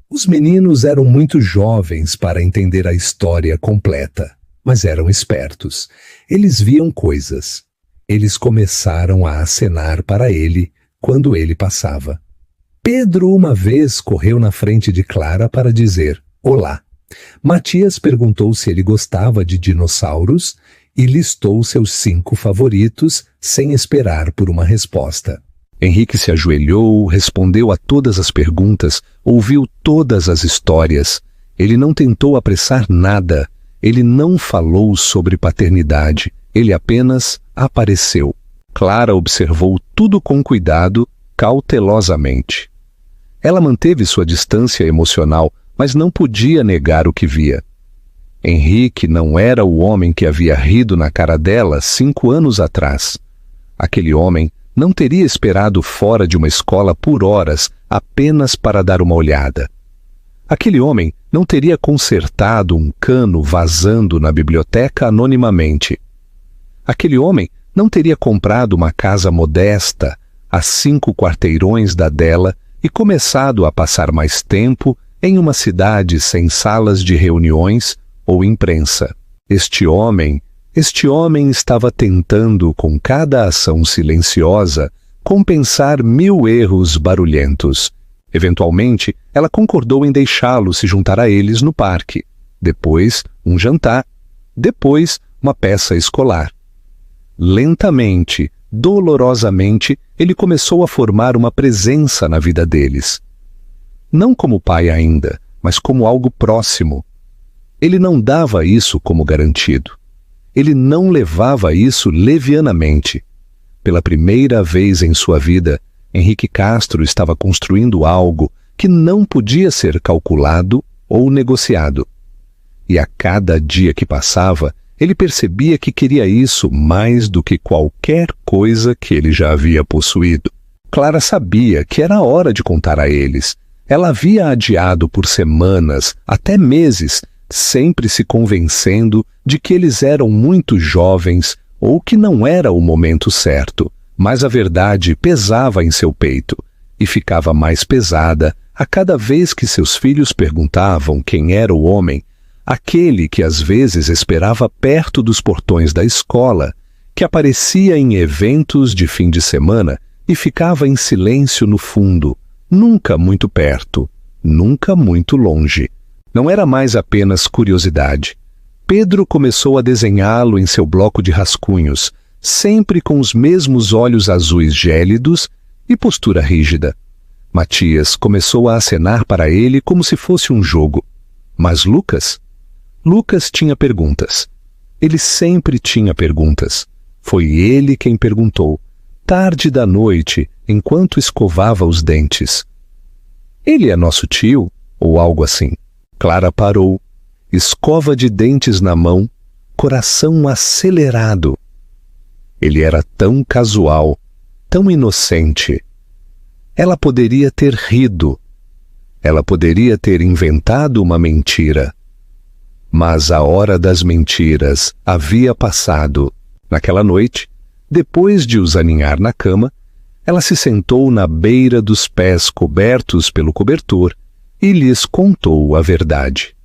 Os meninos eram muito jovens para entender a história completa, mas eram espertos. Eles viam coisas. Eles começaram a acenar para ele quando ele passava. Pedro uma vez correu na frente de Clara para dizer olá. Matias perguntou se ele gostava de dinossauros e listou seus 5 favoritos sem esperar por uma resposta. Henrique se ajoelhou, respondeu a todas as perguntas, ouviu todas as histórias. Ele não tentou apressar nada. Ele não falou sobre paternidade. Ele apenas apareceu. Clara observou tudo com cuidado, cautelosamente. Ela manteve sua distância emocional, mas não podia negar o que via. Henrique não era o homem que havia rido na cara dela 5 anos atrás. Aquele homem não teria esperado fora de uma escola por horas apenas para dar uma olhada. Aquele homem não teria consertado um cano vazando na biblioteca anonimamente. Aquele homem não teria comprado uma casa modesta a 5 quarteirões da dela e começado a passar mais tempo em uma cidade sem salas de reuniões ou imprensa. Este homem estava tentando, com cada ação silenciosa, compensar 1000 erros barulhentos. Eventualmente, ela concordou em deixá-lo se juntar a eles no parque. Depois, um jantar. Depois, uma peça escolar. Lentamente, dolorosamente, ele começou a formar uma presença na vida deles. Não como pai ainda, mas como algo próximo. Ele não dava isso como garantido. Ele não levava isso levianamente. Pela primeira vez em sua vida, Henrique Castro estava construindo algo que não podia ser calculado ou negociado. E a cada dia que passava, ele percebia que queria isso mais do que qualquer coisa que ele já havia possuído. Clara sabia que era hora de contar a eles. Ela havia adiado por semanas, até meses, sempre se convencendo de que eles eram muito jovens ou que não era o momento certo. Mas a verdade pesava em seu peito e ficava mais pesada a cada vez que seus filhos perguntavam quem era o homem, aquele que às vezes esperava perto dos portões da escola, que aparecia em eventos de fim de semana e ficava em silêncio no fundo, nunca muito perto, nunca muito longe. Não era mais apenas curiosidade. Pedro começou a desenhá-lo em seu bloco de rascunhos, sempre com os mesmos olhos azuis gélidos e postura rígida. Matias começou a acenar para ele como se fosse um jogo. Mas Lucas? Lucas tinha perguntas. Ele sempre tinha perguntas. Foi ele quem perguntou, tarde da noite, enquanto escovava os dentes. Ele é nosso tio? Ou algo assim. Clara parou, escova de dentes na mão, coração acelerado. Ele era tão casual, tão inocente. Ela poderia ter rido. Ela poderia ter inventado uma mentira. Mas a hora das mentiras havia passado. Naquela noite, depois de os aninhar na cama, ela se sentou na beira dos pés cobertos pelo cobertor e lhes contou a verdade.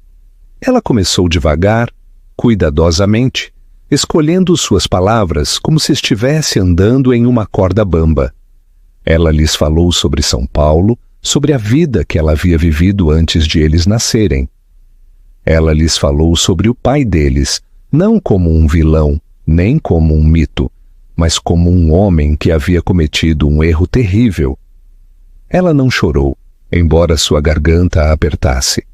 Ela começou devagar, cuidadosamente, escolhendo suas palavras como se estivesse andando em uma corda bamba. Ela lhes falou sobre São Paulo, sobre a vida que ela havia vivido antes de eles nascerem. Ela lhes falou sobre o pai deles, não como um vilão, nem como um mito, mas como um homem que havia cometido um erro terrível. Ela não chorou, embora sua garganta a apertasse.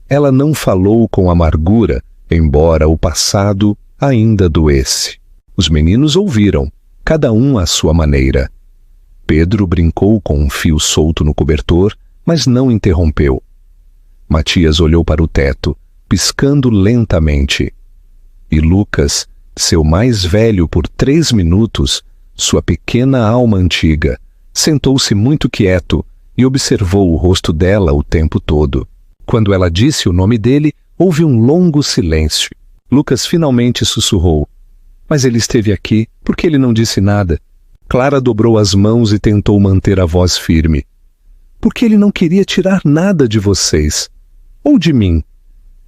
Ela não falou com amargura, embora o passado ainda doesse. Os meninos ouviram, cada um à sua maneira. Pedro brincou com um fio solto no cobertor, mas não interrompeu. Matias olhou para o teto, piscando lentamente. E Lucas, seu mais velho por 3 minutos, sua pequena alma antiga, sentou-se muito quieto e observou o rosto dela o tempo todo. Quando ela disse o nome dele, houve um longo silêncio. Lucas finalmente sussurrou. Mas ele esteve aqui, por que ele não disse nada? Clara dobrou as mãos e tentou manter a voz firme. Porque ele não queria tirar nada de vocês. Ou de mim.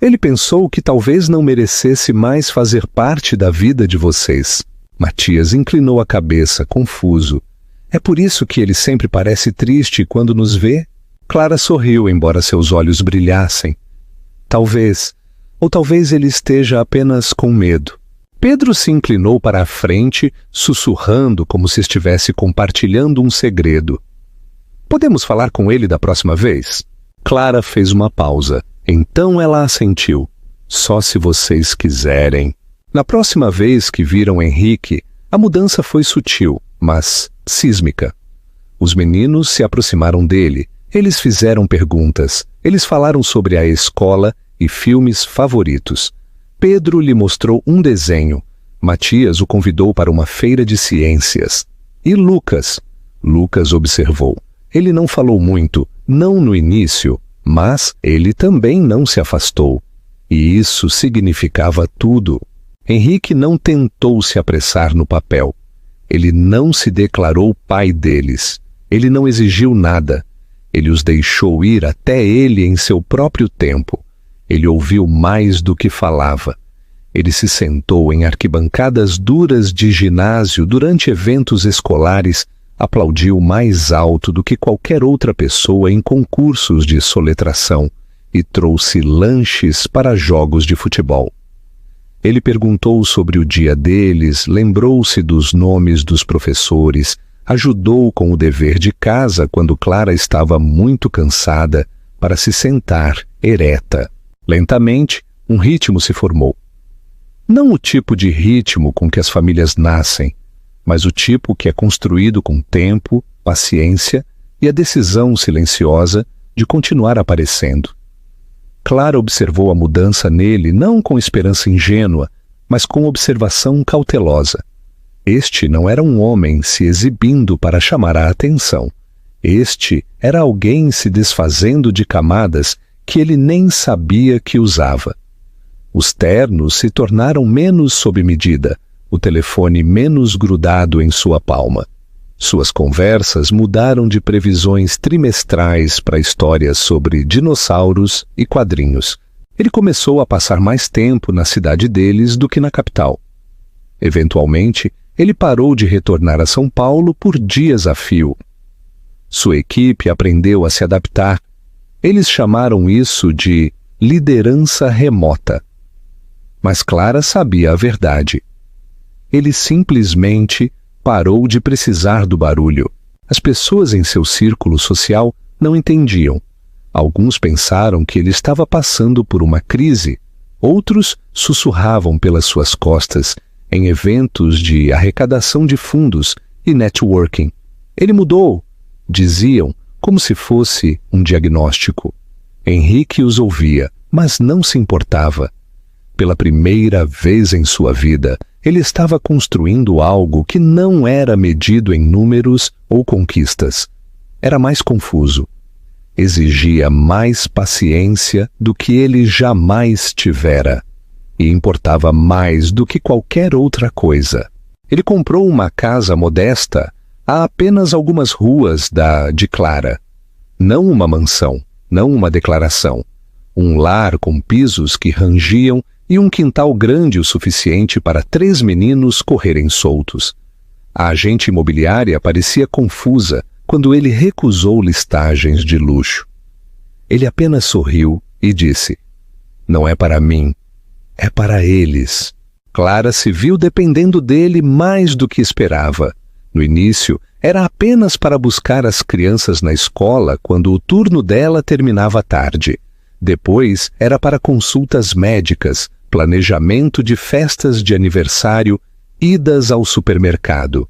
Ele pensou que talvez não merecesse mais fazer parte da vida de vocês. Matias inclinou a cabeça, confuso. É por isso que ele sempre parece triste quando nos vê? Clara sorriu, embora seus olhos brilhassem. Talvez, ou talvez ele esteja apenas com medo. Pedro se inclinou para a frente, sussurrando como se estivesse compartilhando um segredo. Podemos falar com ele da próxima vez? Clara fez uma pausa. Então ela assentiu. Só se vocês quiserem. Na próxima vez que viram Henrique, a mudança foi sutil, mas sísmica. Os meninos se aproximaram dele. Eles fizeram perguntas. Eles falaram sobre a escola e filmes favoritos. Pedro lhe mostrou um desenho. Matias o convidou para uma feira de ciências. E Lucas? Lucas observou. Ele não falou muito, não no início, mas ele também não se afastou. E isso significava tudo. Henrique não tentou se apressar no papel. Ele não se declarou pai deles. Ele não exigiu nada. Ele os deixou ir até ele em seu próprio tempo. Ele ouviu mais do que falava. Ele se sentou em arquibancadas duras de ginásio durante eventos escolares, aplaudiu mais alto do que qualquer outra pessoa em concursos de soletração e trouxe lanches para jogos de futebol. Ele perguntou sobre o dia deles, lembrou-se dos nomes dos professores, ajudou com o dever de casa quando Clara estava muito cansada para se sentar ereta. Lentamente, um ritmo se formou. Não o tipo de ritmo com que as famílias nascem, mas o tipo que é construído com tempo, paciência e a decisão silenciosa de continuar aparecendo. Clara observou a mudança nele não com esperança ingênua, mas com observação cautelosa. Este não era um homem se exibindo para chamar a atenção. Este era alguém se desfazendo de camadas que ele nem sabia que usava. Os ternos se tornaram menos sob medida, o telefone menos grudado em sua palma. Suas conversas mudaram de previsões trimestrais para histórias sobre dinossauros e quadrinhos. Ele começou a passar mais tempo na cidade deles do que na capital. Eventualmente, ele parou de retornar a São Paulo por dias a fio. Sua equipe aprendeu a se adaptar. Eles chamaram isso de liderança remota. Mas Clara sabia a verdade. Ele simplesmente parou de precisar do barulho. As pessoas em seu círculo social não entendiam. Alguns pensaram que ele estava passando por uma crise. Outros sussurravam pelas suas costas em eventos de arrecadação de fundos e networking. Ele mudou, diziam, como se fosse um diagnóstico. Henrique os ouvia, mas não se importava. Pela primeira vez em sua vida, ele estava construindo algo que não era medido em números ou conquistas. Era mais confuso. Exigia mais paciência do que ele jamais tivera. E importava mais do que qualquer outra coisa. Ele comprou uma casa modesta a apenas algumas ruas de Clara. Não uma mansão, não uma declaração. Um lar com pisos que rangiam e um quintal grande o suficiente para 3 meninos correrem soltos. A agente imobiliária parecia confusa quando ele recusou listagens de luxo. Ele apenas sorriu e disse: "Não é para mim, é para eles." Clara se viu dependendo dele mais do que esperava. No início, era apenas para buscar as crianças na escola quando o turno dela terminava à tarde. Depois, era para consultas médicas, planejamento de festas de aniversário, idas ao supermercado.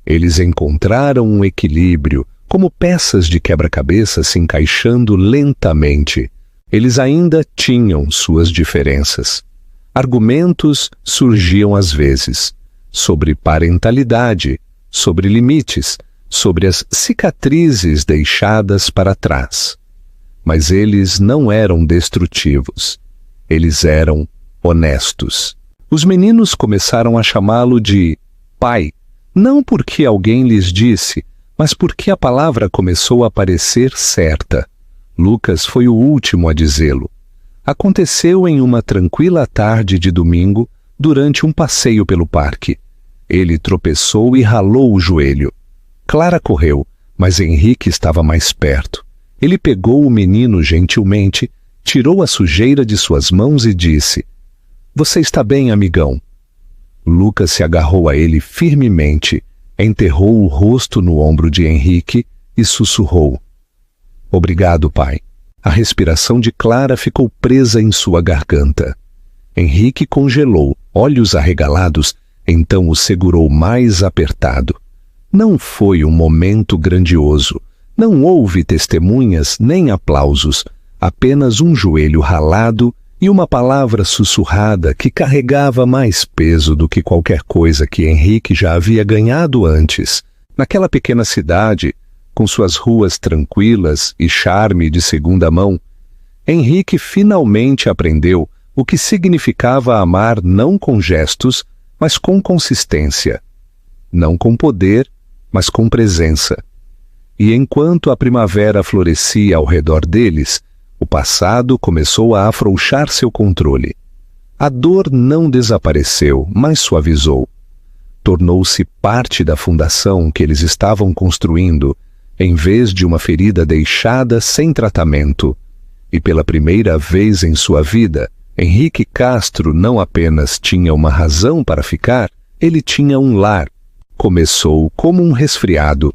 Eles encontraram um equilíbrio, como peças de quebra-cabeça se encaixando lentamente. Eles ainda tinham suas diferenças. Argumentos surgiam às vezes, sobre parentalidade, sobre limites, sobre as cicatrizes deixadas para trás. Mas eles não eram destrutivos. Eles eram honestos. Os meninos começaram a chamá-lo de pai, não porque alguém lhes disse, mas porque a palavra começou a parecer certa. Lucas foi o último a dizê-lo. Aconteceu em uma tranquila tarde de domingo, durante um passeio pelo parque. Ele tropeçou e ralou o joelho. Clara correu, mas Henrique estava mais perto. Ele pegou o menino gentilmente, tirou a sujeira de suas mãos e disse: "Você está bem, amigão?" Lucas se agarrou a ele firmemente, enterrou o rosto no ombro de Henrique e sussurrou: "Obrigado, pai." A respiração de Clara ficou presa em sua garganta. Henrique congelou, olhos arregalados, então o segurou mais apertado. Não foi um momento grandioso. Não houve testemunhas nem aplausos, apenas um joelho ralado e uma palavra sussurrada que carregava mais peso do que qualquer coisa que Henrique já havia ganhado antes. Naquela pequena cidade, com suas ruas tranquilas e charme de segunda mão, Henrique finalmente aprendeu o que significava amar não com gestos, mas com consistência. Não com poder, mas com presença. E enquanto a primavera florescia ao redor deles, o passado começou a afrouxar seu controle. A dor não desapareceu, mas suavizou. Tornou-se parte da fundação que eles estavam construindo, em vez de uma ferida deixada sem tratamento. E pela primeira vez em sua vida, Henrique Castro não apenas tinha uma razão para ficar, ele tinha um lar. Começou como um resfriado.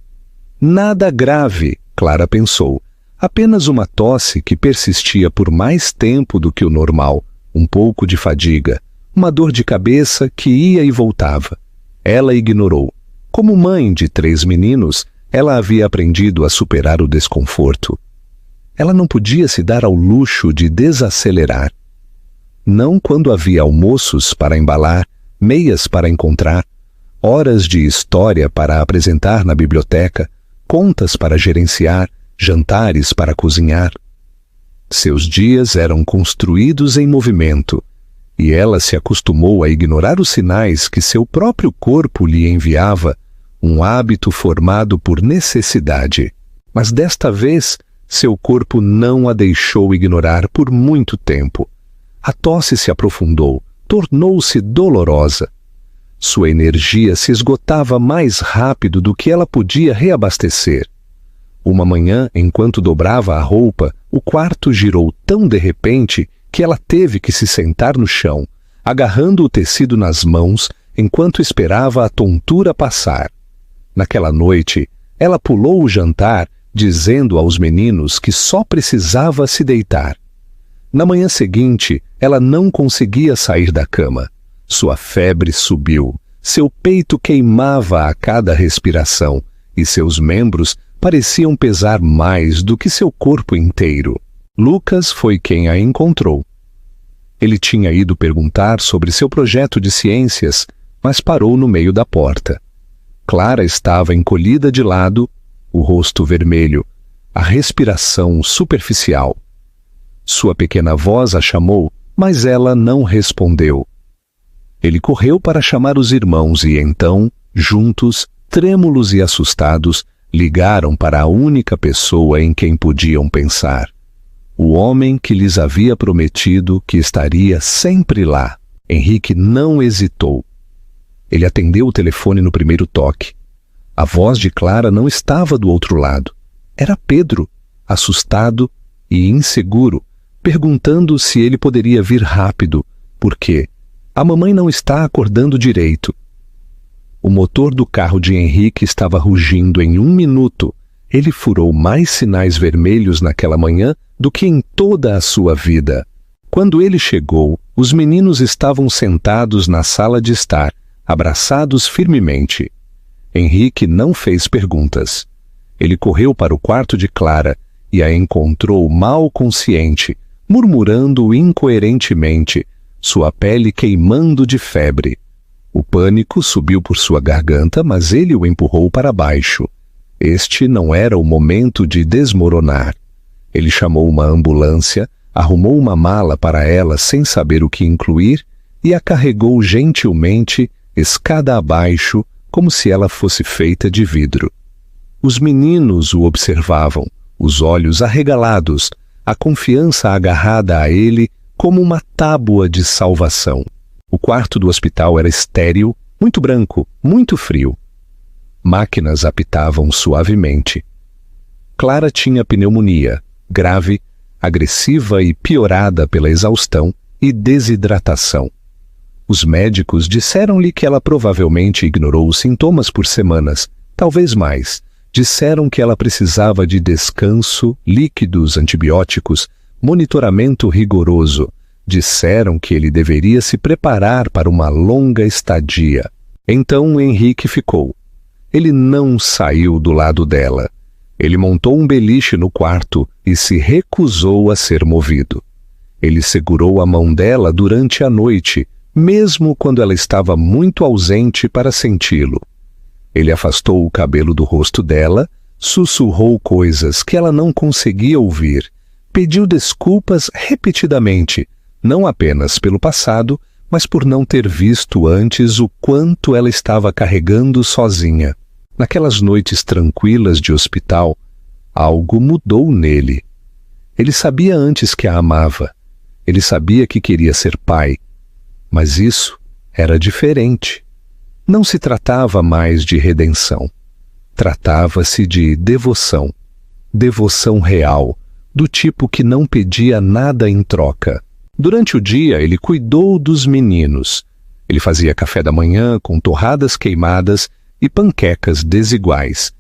Nada grave, Clara pensou. Apenas uma tosse que persistia por mais tempo do que o normal, um pouco de fadiga, uma dor de cabeça que ia e voltava. Ela ignorou. Como mãe de 3 meninos, ela havia aprendido a superar o desconforto. Ela não podia se dar ao luxo de desacelerar. Não quando havia almoços para embalar, meias para encontrar, horas de história para apresentar na biblioteca, contas para gerenciar, jantares para cozinhar. Seus dias eram construídos em movimento, e ela se acostumou a ignorar os sinais que seu próprio corpo lhe enviava, um hábito formado por necessidade. Mas desta vez, seu corpo não a deixou ignorar por muito tempo. A tosse se aprofundou, tornou-se dolorosa. Sua energia se esgotava mais rápido do que ela podia reabastecer. Uma manhã, enquanto dobrava a roupa, o quarto girou tão de repente que ela teve que se sentar no chão, agarrando o tecido nas mãos enquanto esperava a tontura passar. Naquela noite, ela pulou o jantar, dizendo aos meninos que só precisava se deitar. Na manhã seguinte, ela não conseguia sair da cama. Sua febre subiu, seu peito queimava a cada respiração e seus membros pareciam pesar mais do que seu corpo inteiro. Lucas foi quem a encontrou. Ele tinha ido perguntar sobre seu projeto de ciências, mas parou no meio da porta. Clara estava encolhida de lado, o rosto vermelho, a respiração superficial. Sua pequena voz a chamou, mas ela não respondeu. Ele correu para chamar os irmãos e então, juntos, trêmulos e assustados, ligaram para a única pessoa em quem podiam pensar. O homem que lhes havia prometido que estaria sempre lá. Henrique não hesitou. Ele atendeu o telefone no primeiro toque. A voz de Clara não estava do outro lado. Era Pedro, assustado e inseguro, perguntando se ele poderia vir rápido, porque a mamãe não está acordando direito. O motor do carro de Henrique estava rugindo em 1 minuto. Ele furou mais sinais vermelhos naquela manhã do que em toda a sua vida. Quando ele chegou, os meninos estavam sentados na sala de estar, abraçados firmemente. Henrique não fez perguntas. Ele correu para o quarto de Clara e a encontrou mal consciente, murmurando incoerentemente, sua pele queimando de febre. O pânico subiu por sua garganta, mas ele o empurrou para baixo. Este não era o momento de desmoronar. Ele chamou uma ambulância, arrumou uma mala para ela sem saber o que incluir e a carregou gentilmente, escada abaixo, como se ela fosse feita de vidro. Os meninos o observavam, os olhos arregalados, a confiança agarrada a ele como uma tábua de salvação. O quarto do hospital era estéril, muito branco, muito frio. Máquinas apitavam suavemente. Clara tinha pneumonia, grave, agressiva e piorada pela exaustão e desidratação. Os médicos disseram-lhe que ela provavelmente ignorou os sintomas por semanas, talvez mais. Disseram que ela precisava de descanso, líquidos, antibióticos, monitoramento rigoroso. Disseram que ele deveria se preparar para uma longa estadia. Então Henrique ficou. Ele não saiu do lado dela. Ele montou um beliche no quarto e se recusou a ser movido. Ele segurou a mão dela durante a noite, mesmo quando ela estava muito ausente para senti-lo. Ele afastou o cabelo do rosto dela, sussurrou coisas que ela não conseguia ouvir, pediu desculpas repetidamente, não apenas pelo passado, mas por não ter visto antes o quanto ela estava carregando sozinha. Naquelas noites tranquilas de hospital, algo mudou nele. Ele sabia antes que a amava. Ele sabia que queria ser pai. Mas isso era diferente. Não se tratava mais de redenção. Tratava-se de devoção. Devoção real, do tipo que não pedia nada em troca. Durante o dia, ele cuidou dos meninos. Ele fazia café da manhã com torradas queimadas e panquecas desiguais.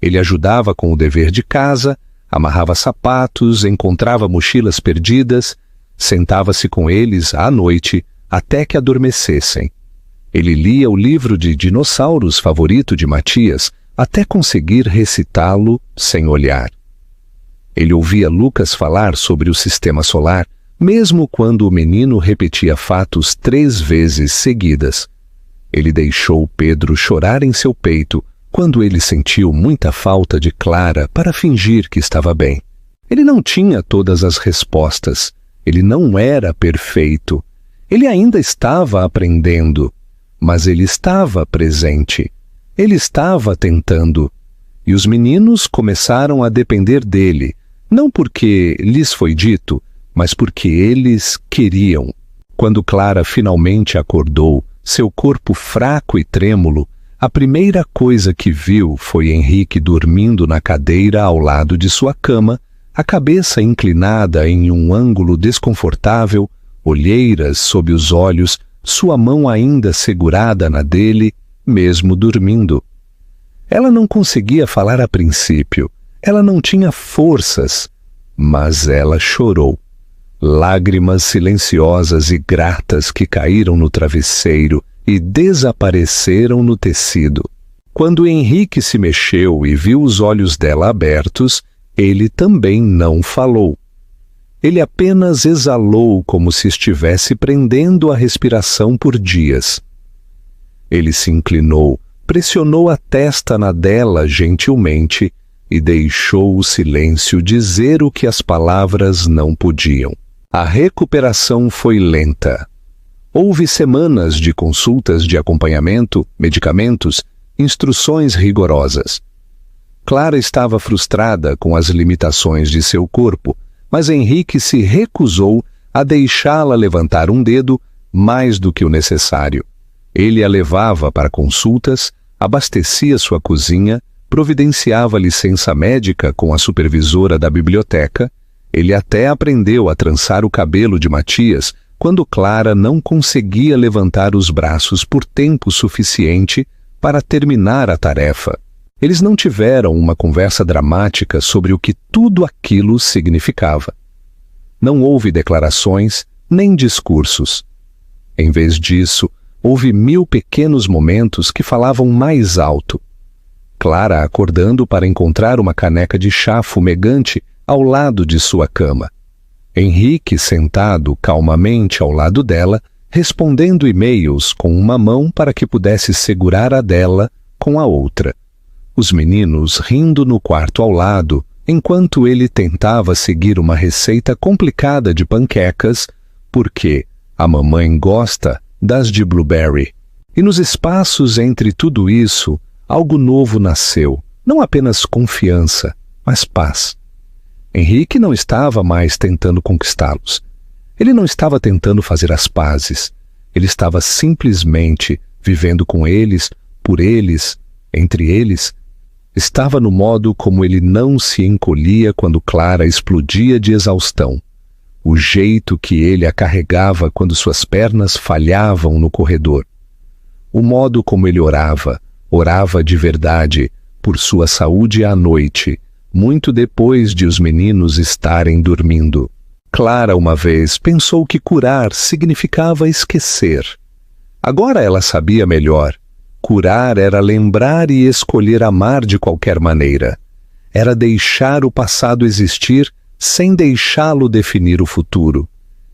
Ele ajudava com o dever de casa, amarrava sapatos, encontrava mochilas perdidas, sentava-se com eles à noite até que adormecessem. Ele lia o livro de dinossauros favorito de Matias até conseguir recitá-lo sem olhar. Ele ouvia Lucas falar sobre o sistema solar, mesmo quando o menino repetia fatos 3 vezes seguidas. Ele deixou Pedro chorar em seu peito quando ele sentiu muita falta de Clara para fingir que estava bem. Ele não tinha todas as respostas. Ele não era perfeito. Ele ainda estava aprendendo. Mas ele estava presente. Ele estava tentando. E os meninos começaram a depender dele, não porque lhes foi dito, mas porque eles queriam. Quando Clara finalmente acordou, seu corpo fraco e trêmulo, a primeira coisa que viu foi Henrique dormindo na cadeira ao lado de sua cama, a cabeça inclinada em um ângulo desconfortável, olheiras sob os olhos, sua mão ainda segurada na dele, mesmo dormindo. Ela não conseguia falar a princípio, ela não tinha forças, mas ela chorou. Lágrimas silenciosas e gratas que caíram no travesseiro e desapareceram no tecido. Quando Henrique se mexeu e viu os olhos dela abertos, ele também não falou. Ele apenas exalou como se estivesse prendendo a respiração por dias. Ele se inclinou, pressionou a testa na dela gentilmente e deixou o silêncio dizer o que as palavras não podiam. A recuperação foi lenta. Houve semanas de consultas de acompanhamento, medicamentos, instruções rigorosas. Clara estava frustrada com as limitações de seu corpo, mas Henrique se recusou a deixá-la levantar um dedo mais do que o necessário. Ele a levava para consultas, abastecia sua cozinha, providenciava licença médica com a supervisora da biblioteca. Ele até aprendeu a trançar o cabelo de Matias quando Clara não conseguia levantar os braços por tempo suficiente para terminar a tarefa. Eles não tiveram uma conversa dramática sobre o que tudo aquilo significava. Não houve declarações nem discursos. Em vez disso, houve 1000 pequenos momentos que falavam mais alto. Clara acordando para encontrar uma caneca de chá fumegante ao lado de sua cama. Henrique sentado calmamente ao lado dela, respondendo e-mails com uma mão para que pudesse segurar a dela com a outra. Os meninos rindo no quarto ao lado, enquanto ele tentava seguir uma receita complicada de panquecas, porque a mamãe gosta das de blueberry. E nos espaços entre tudo isso, algo novo nasceu, não apenas confiança, mas paz. Henrique não estava mais tentando conquistá-los. Ele não estava tentando fazer as pazes. Ele estava simplesmente vivendo com eles, por eles, entre eles. Estava no modo como ele não se encolhia quando Clara explodia de exaustão. o jeito que ele a carregava quando suas pernas falhavam no corredor, o modo como ele orava de verdade, por sua saúde à noite, muito depois de os meninos estarem dormindo. Clara, uma vez, pensou que curar significava esquecer. Agora ela sabia melhor. Curar era lembrar e escolher amar de qualquer maneira. Era deixar o passado existir sem deixá-lo definir o futuro.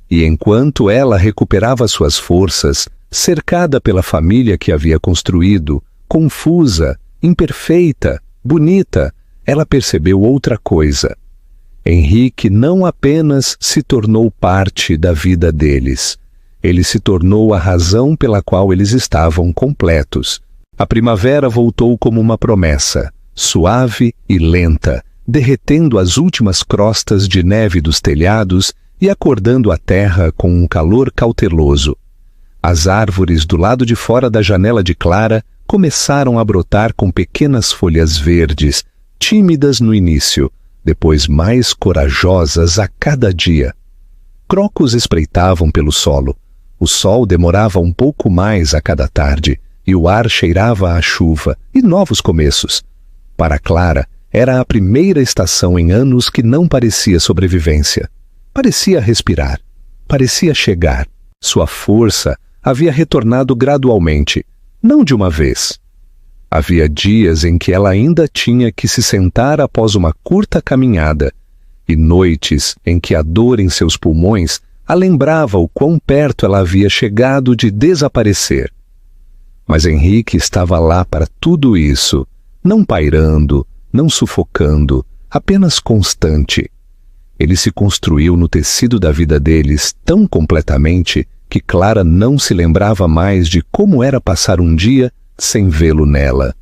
E enquanto ela recuperava suas forças, cercada pela família que havia construído, confusa, imperfeita, bonita, ela percebeu outra coisa. Henrique não apenas se tornou parte da vida deles, ele se tornou a razão pela qual eles estavam completos. A primavera voltou como uma promessa, suave e lenta, derretendo as últimas crostas de neve dos telhados e acordando a terra com um calor cauteloso. As árvores do lado de fora da janela de Clara começaram a brotar com pequenas folhas verdes, tímidas no início, depois mais corajosas a cada dia. Crocos espreitavam pelo solo. O sol demorava um pouco mais a cada tarde, e o ar cheirava a chuva e novos começos. Para Clara, era a primeira estação em anos que não parecia sobrevivência. Parecia respirar, parecia chegar. Sua força havia retornado gradualmente, não de uma vez. Havia dias em que ela ainda tinha que se sentar após uma curta caminhada, e noites em que a dor em seus pulmões a lembrava o quão perto ela havia chegado de desaparecer. Mas Henrique estava lá para tudo isso, não pairando, não sufocando, apenas constante. Ele se construiu no tecido da vida deles tão completamente que Clara não se lembrava mais de como era passar um dia sem vê-lo nela.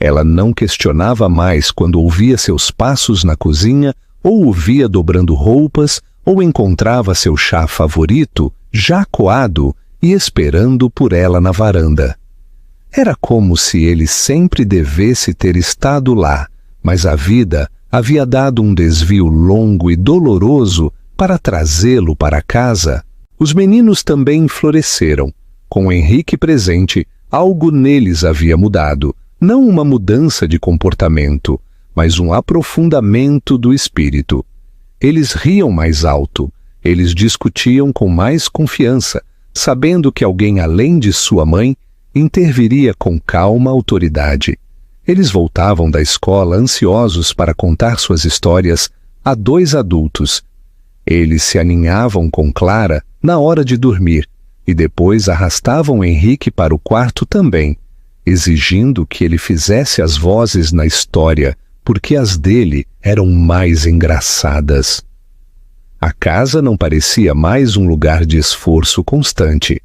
Ela não questionava mais quando ouvia seus passos na cozinha ou o via dobrando roupas ou encontrava seu chá favorito já coado e esperando por ela na varanda. Era como se ele sempre devesse ter estado lá, mas a vida havia dado um desvio longo e doloroso para trazê-lo para casa. Os meninos também floresceram. Com Henrique presente, algo neles havia mudado, não uma mudança de comportamento, mas um aprofundamento do espírito. Eles riam mais alto, eles discutiam com mais confiança, sabendo que alguém além de sua mãe interviria com calma autoridade. Eles voltavam da escola ansiosos para contar suas histórias a dois adultos. Eles se aninhavam com Clara na hora de dormir e depois arrastavam Henrique para o quarto também, exigindo que ele fizesse as vozes na história, porque as dele eram mais engraçadas. A casa não parecia mais um lugar de esforço constante.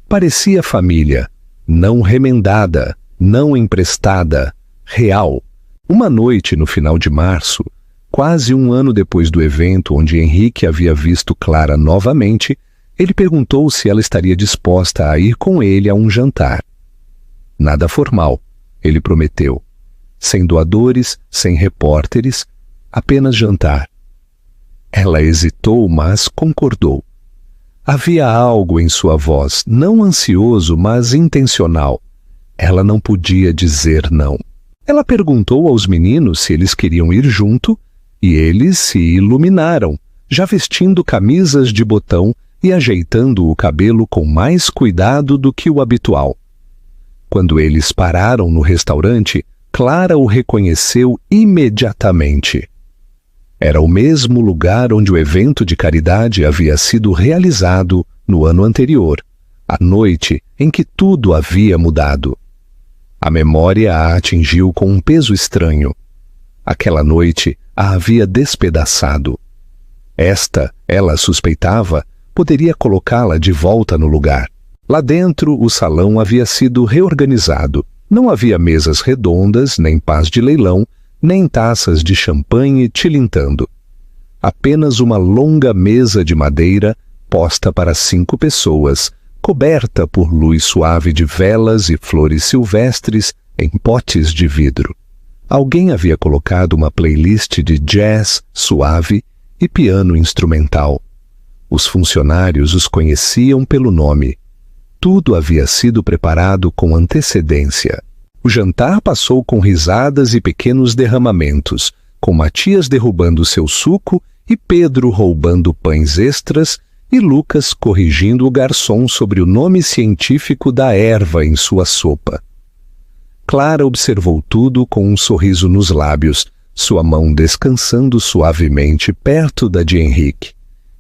Parecia família, não remendada, não emprestada, real. Uma noite no final de março, quase um ano depois do evento onde Henrique havia visto Clara novamente, ele perguntou se ela estaria disposta a ir com ele a um jantar. Nada formal, ele prometeu. Sem doadores, sem repórteres, apenas jantar. Ela hesitou, mas concordou. Havia algo em sua voz, não ansioso, mas intencional. Ela não podia dizer não. Ela perguntou aos meninos se eles queriam ir junto, e eles se iluminaram, já vestindo camisas de botão e ajeitando o cabelo com mais cuidado do que o habitual. Quando eles pararam no restaurante, Clara o reconheceu imediatamente. Era o mesmo lugar onde o evento de caridade havia sido realizado no ano anterior, a noite em que tudo havia mudado. A memória a atingiu com um peso estranho. Aquela noite a havia despedaçado. Esta, ela suspeitava, poderia colocá-la de volta no lugar. Lá dentro, o salão havia sido reorganizado. Não havia mesas redondas, nem pás de leilão, nem taças de champanhe tilintando. Apenas uma longa mesa de madeira, posta para 5 pessoas, coberta por luz suave de velas e flores silvestres em potes de vidro. Alguém havia colocado uma playlist de jazz suave e piano instrumental. Os funcionários os conheciam pelo nome. Tudo havia sido preparado com antecedência. O jantar passou com risadas e pequenos derramamentos, com Matias derrubando seu suco e Pedro roubando pães extras e Lucas corrigindo o garçom sobre o nome científico da erva em sua sopa. Clara observou tudo com um sorriso nos lábios, sua mão descansando suavemente perto da de Henrique.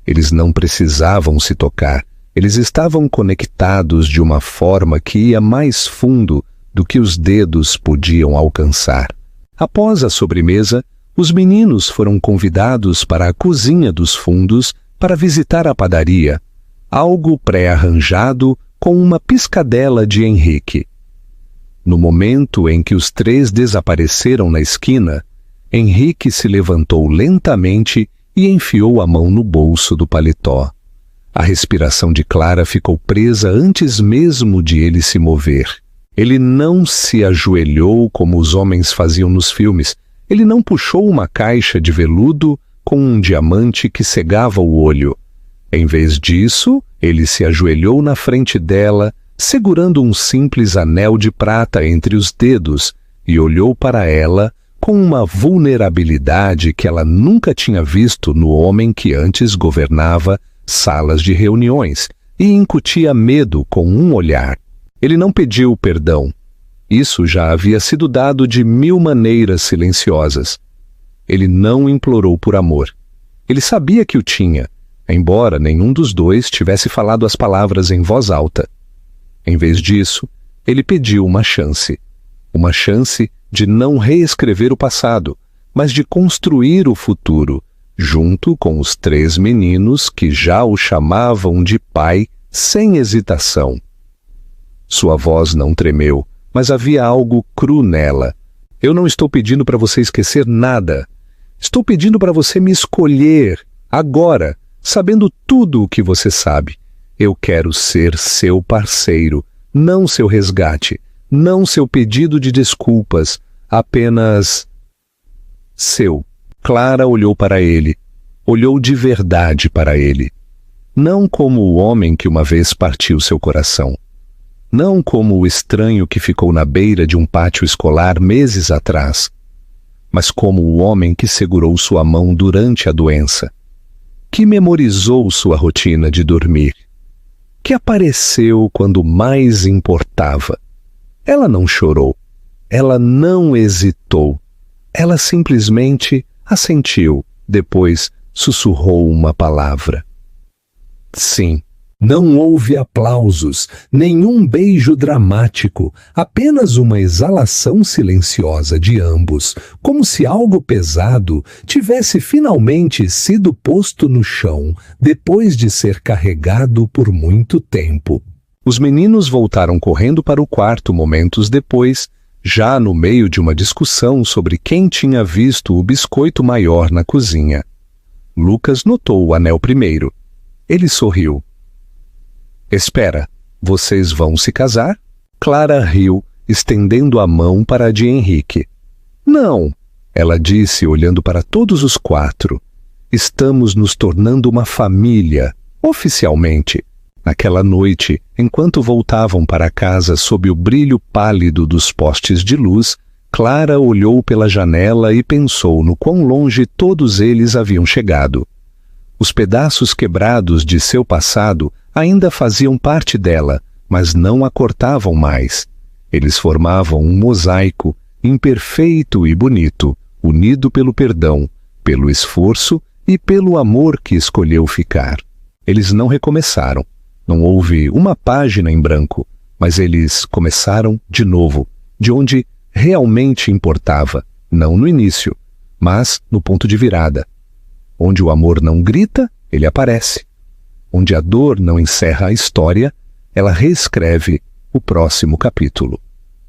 Eles não precisavam se tocar, eles estavam conectados de uma forma que ia mais fundo do que os dedos podiam alcançar. Após a sobremesa, os meninos foram convidados para a cozinha dos fundos para visitar a padaria, algo pré-arranjado com uma piscadela de Henrique. No momento em que os três desapareceram na esquina, Henrique se levantou lentamente e enfiou a mão no bolso do paletó. A respiração de Clara ficou presa antes mesmo de ele se mover. Ele não se ajoelhou como os homens faziam nos filmes. Ele não puxou uma caixa de veludo com um diamante que cegava o olho. Em vez disso, ele se ajoelhou na frente dela, segurando um simples anel de prata entre os dedos, e olhou para ela com uma vulnerabilidade que ela nunca tinha visto no homem que antes governava salas de reuniões e incutia medo com um olhar. Ele não pediu perdão. Isso já havia sido dado de 1000 maneiras silenciosas. Ele não implorou por amor. Ele sabia que o tinha, embora nenhum dos dois tivesse falado as palavras em voz alta. Em vez disso, ele pediu uma chance de não reescrever o passado, mas de construir o futuro, junto com os 3 meninos que já o chamavam de pai sem hesitação. Sua voz não tremeu, mas havia algo cru nela. Eu não estou pedindo para você esquecer nada. Estou pedindo para você me escolher, agora, sabendo tudo o que você sabe. Eu quero ser seu parceiro, não seu resgate, não seu pedido de desculpas, apenas seu. Clara olhou para ele, olhou de verdade para ele. Não como o homem que uma vez partiu seu coração. Não como o estranho que ficou na beira de um pátio escolar meses atrás, mas como o homem que segurou sua mão durante a doença, que memorizou sua rotina de dormir, que apareceu quando mais importava. Ela não chorou, ela não hesitou, ela simplesmente assentiu, depois sussurrou uma palavra. Sim. Não houve aplausos, nenhum beijo dramático, apenas uma exalação silenciosa de ambos, como se algo pesado tivesse finalmente sido posto no chão, depois de ser carregado por muito tempo. Os meninos voltaram correndo para o quarto momentos depois, já no meio de uma discussão sobre quem tinha visto o biscoito maior na cozinha. Lucas notou o anel primeiro. Ele sorriu. Espera, vocês vão se casar? Clara riu, estendendo a mão para a de Henrique. Não, ela disse olhando para todos os 4. Estamos nos tornando uma família, oficialmente. Naquela noite, enquanto voltavam para casa sob o brilho pálido dos postes de luz, Clara olhou pela janela e pensou no quão longe todos eles haviam chegado. Os pedaços quebrados de seu passado ainda faziam parte dela, mas não a cortavam mais. Eles formavam um mosaico imperfeito e bonito, unido pelo perdão, pelo esforço e pelo amor que escolheu ficar. Eles não recomeçaram. Não houve uma página em branco, mas eles começaram de novo, de onde realmente importava, não no início, mas no ponto de virada. Onde o amor não grita, ele aparece. Onde a dor não encerra a história, ela reescreve o próximo capítulo.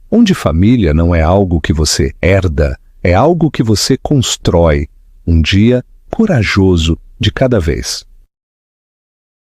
Onde família não é algo que você herda, é algo que você constrói, um dia corajoso de cada vez.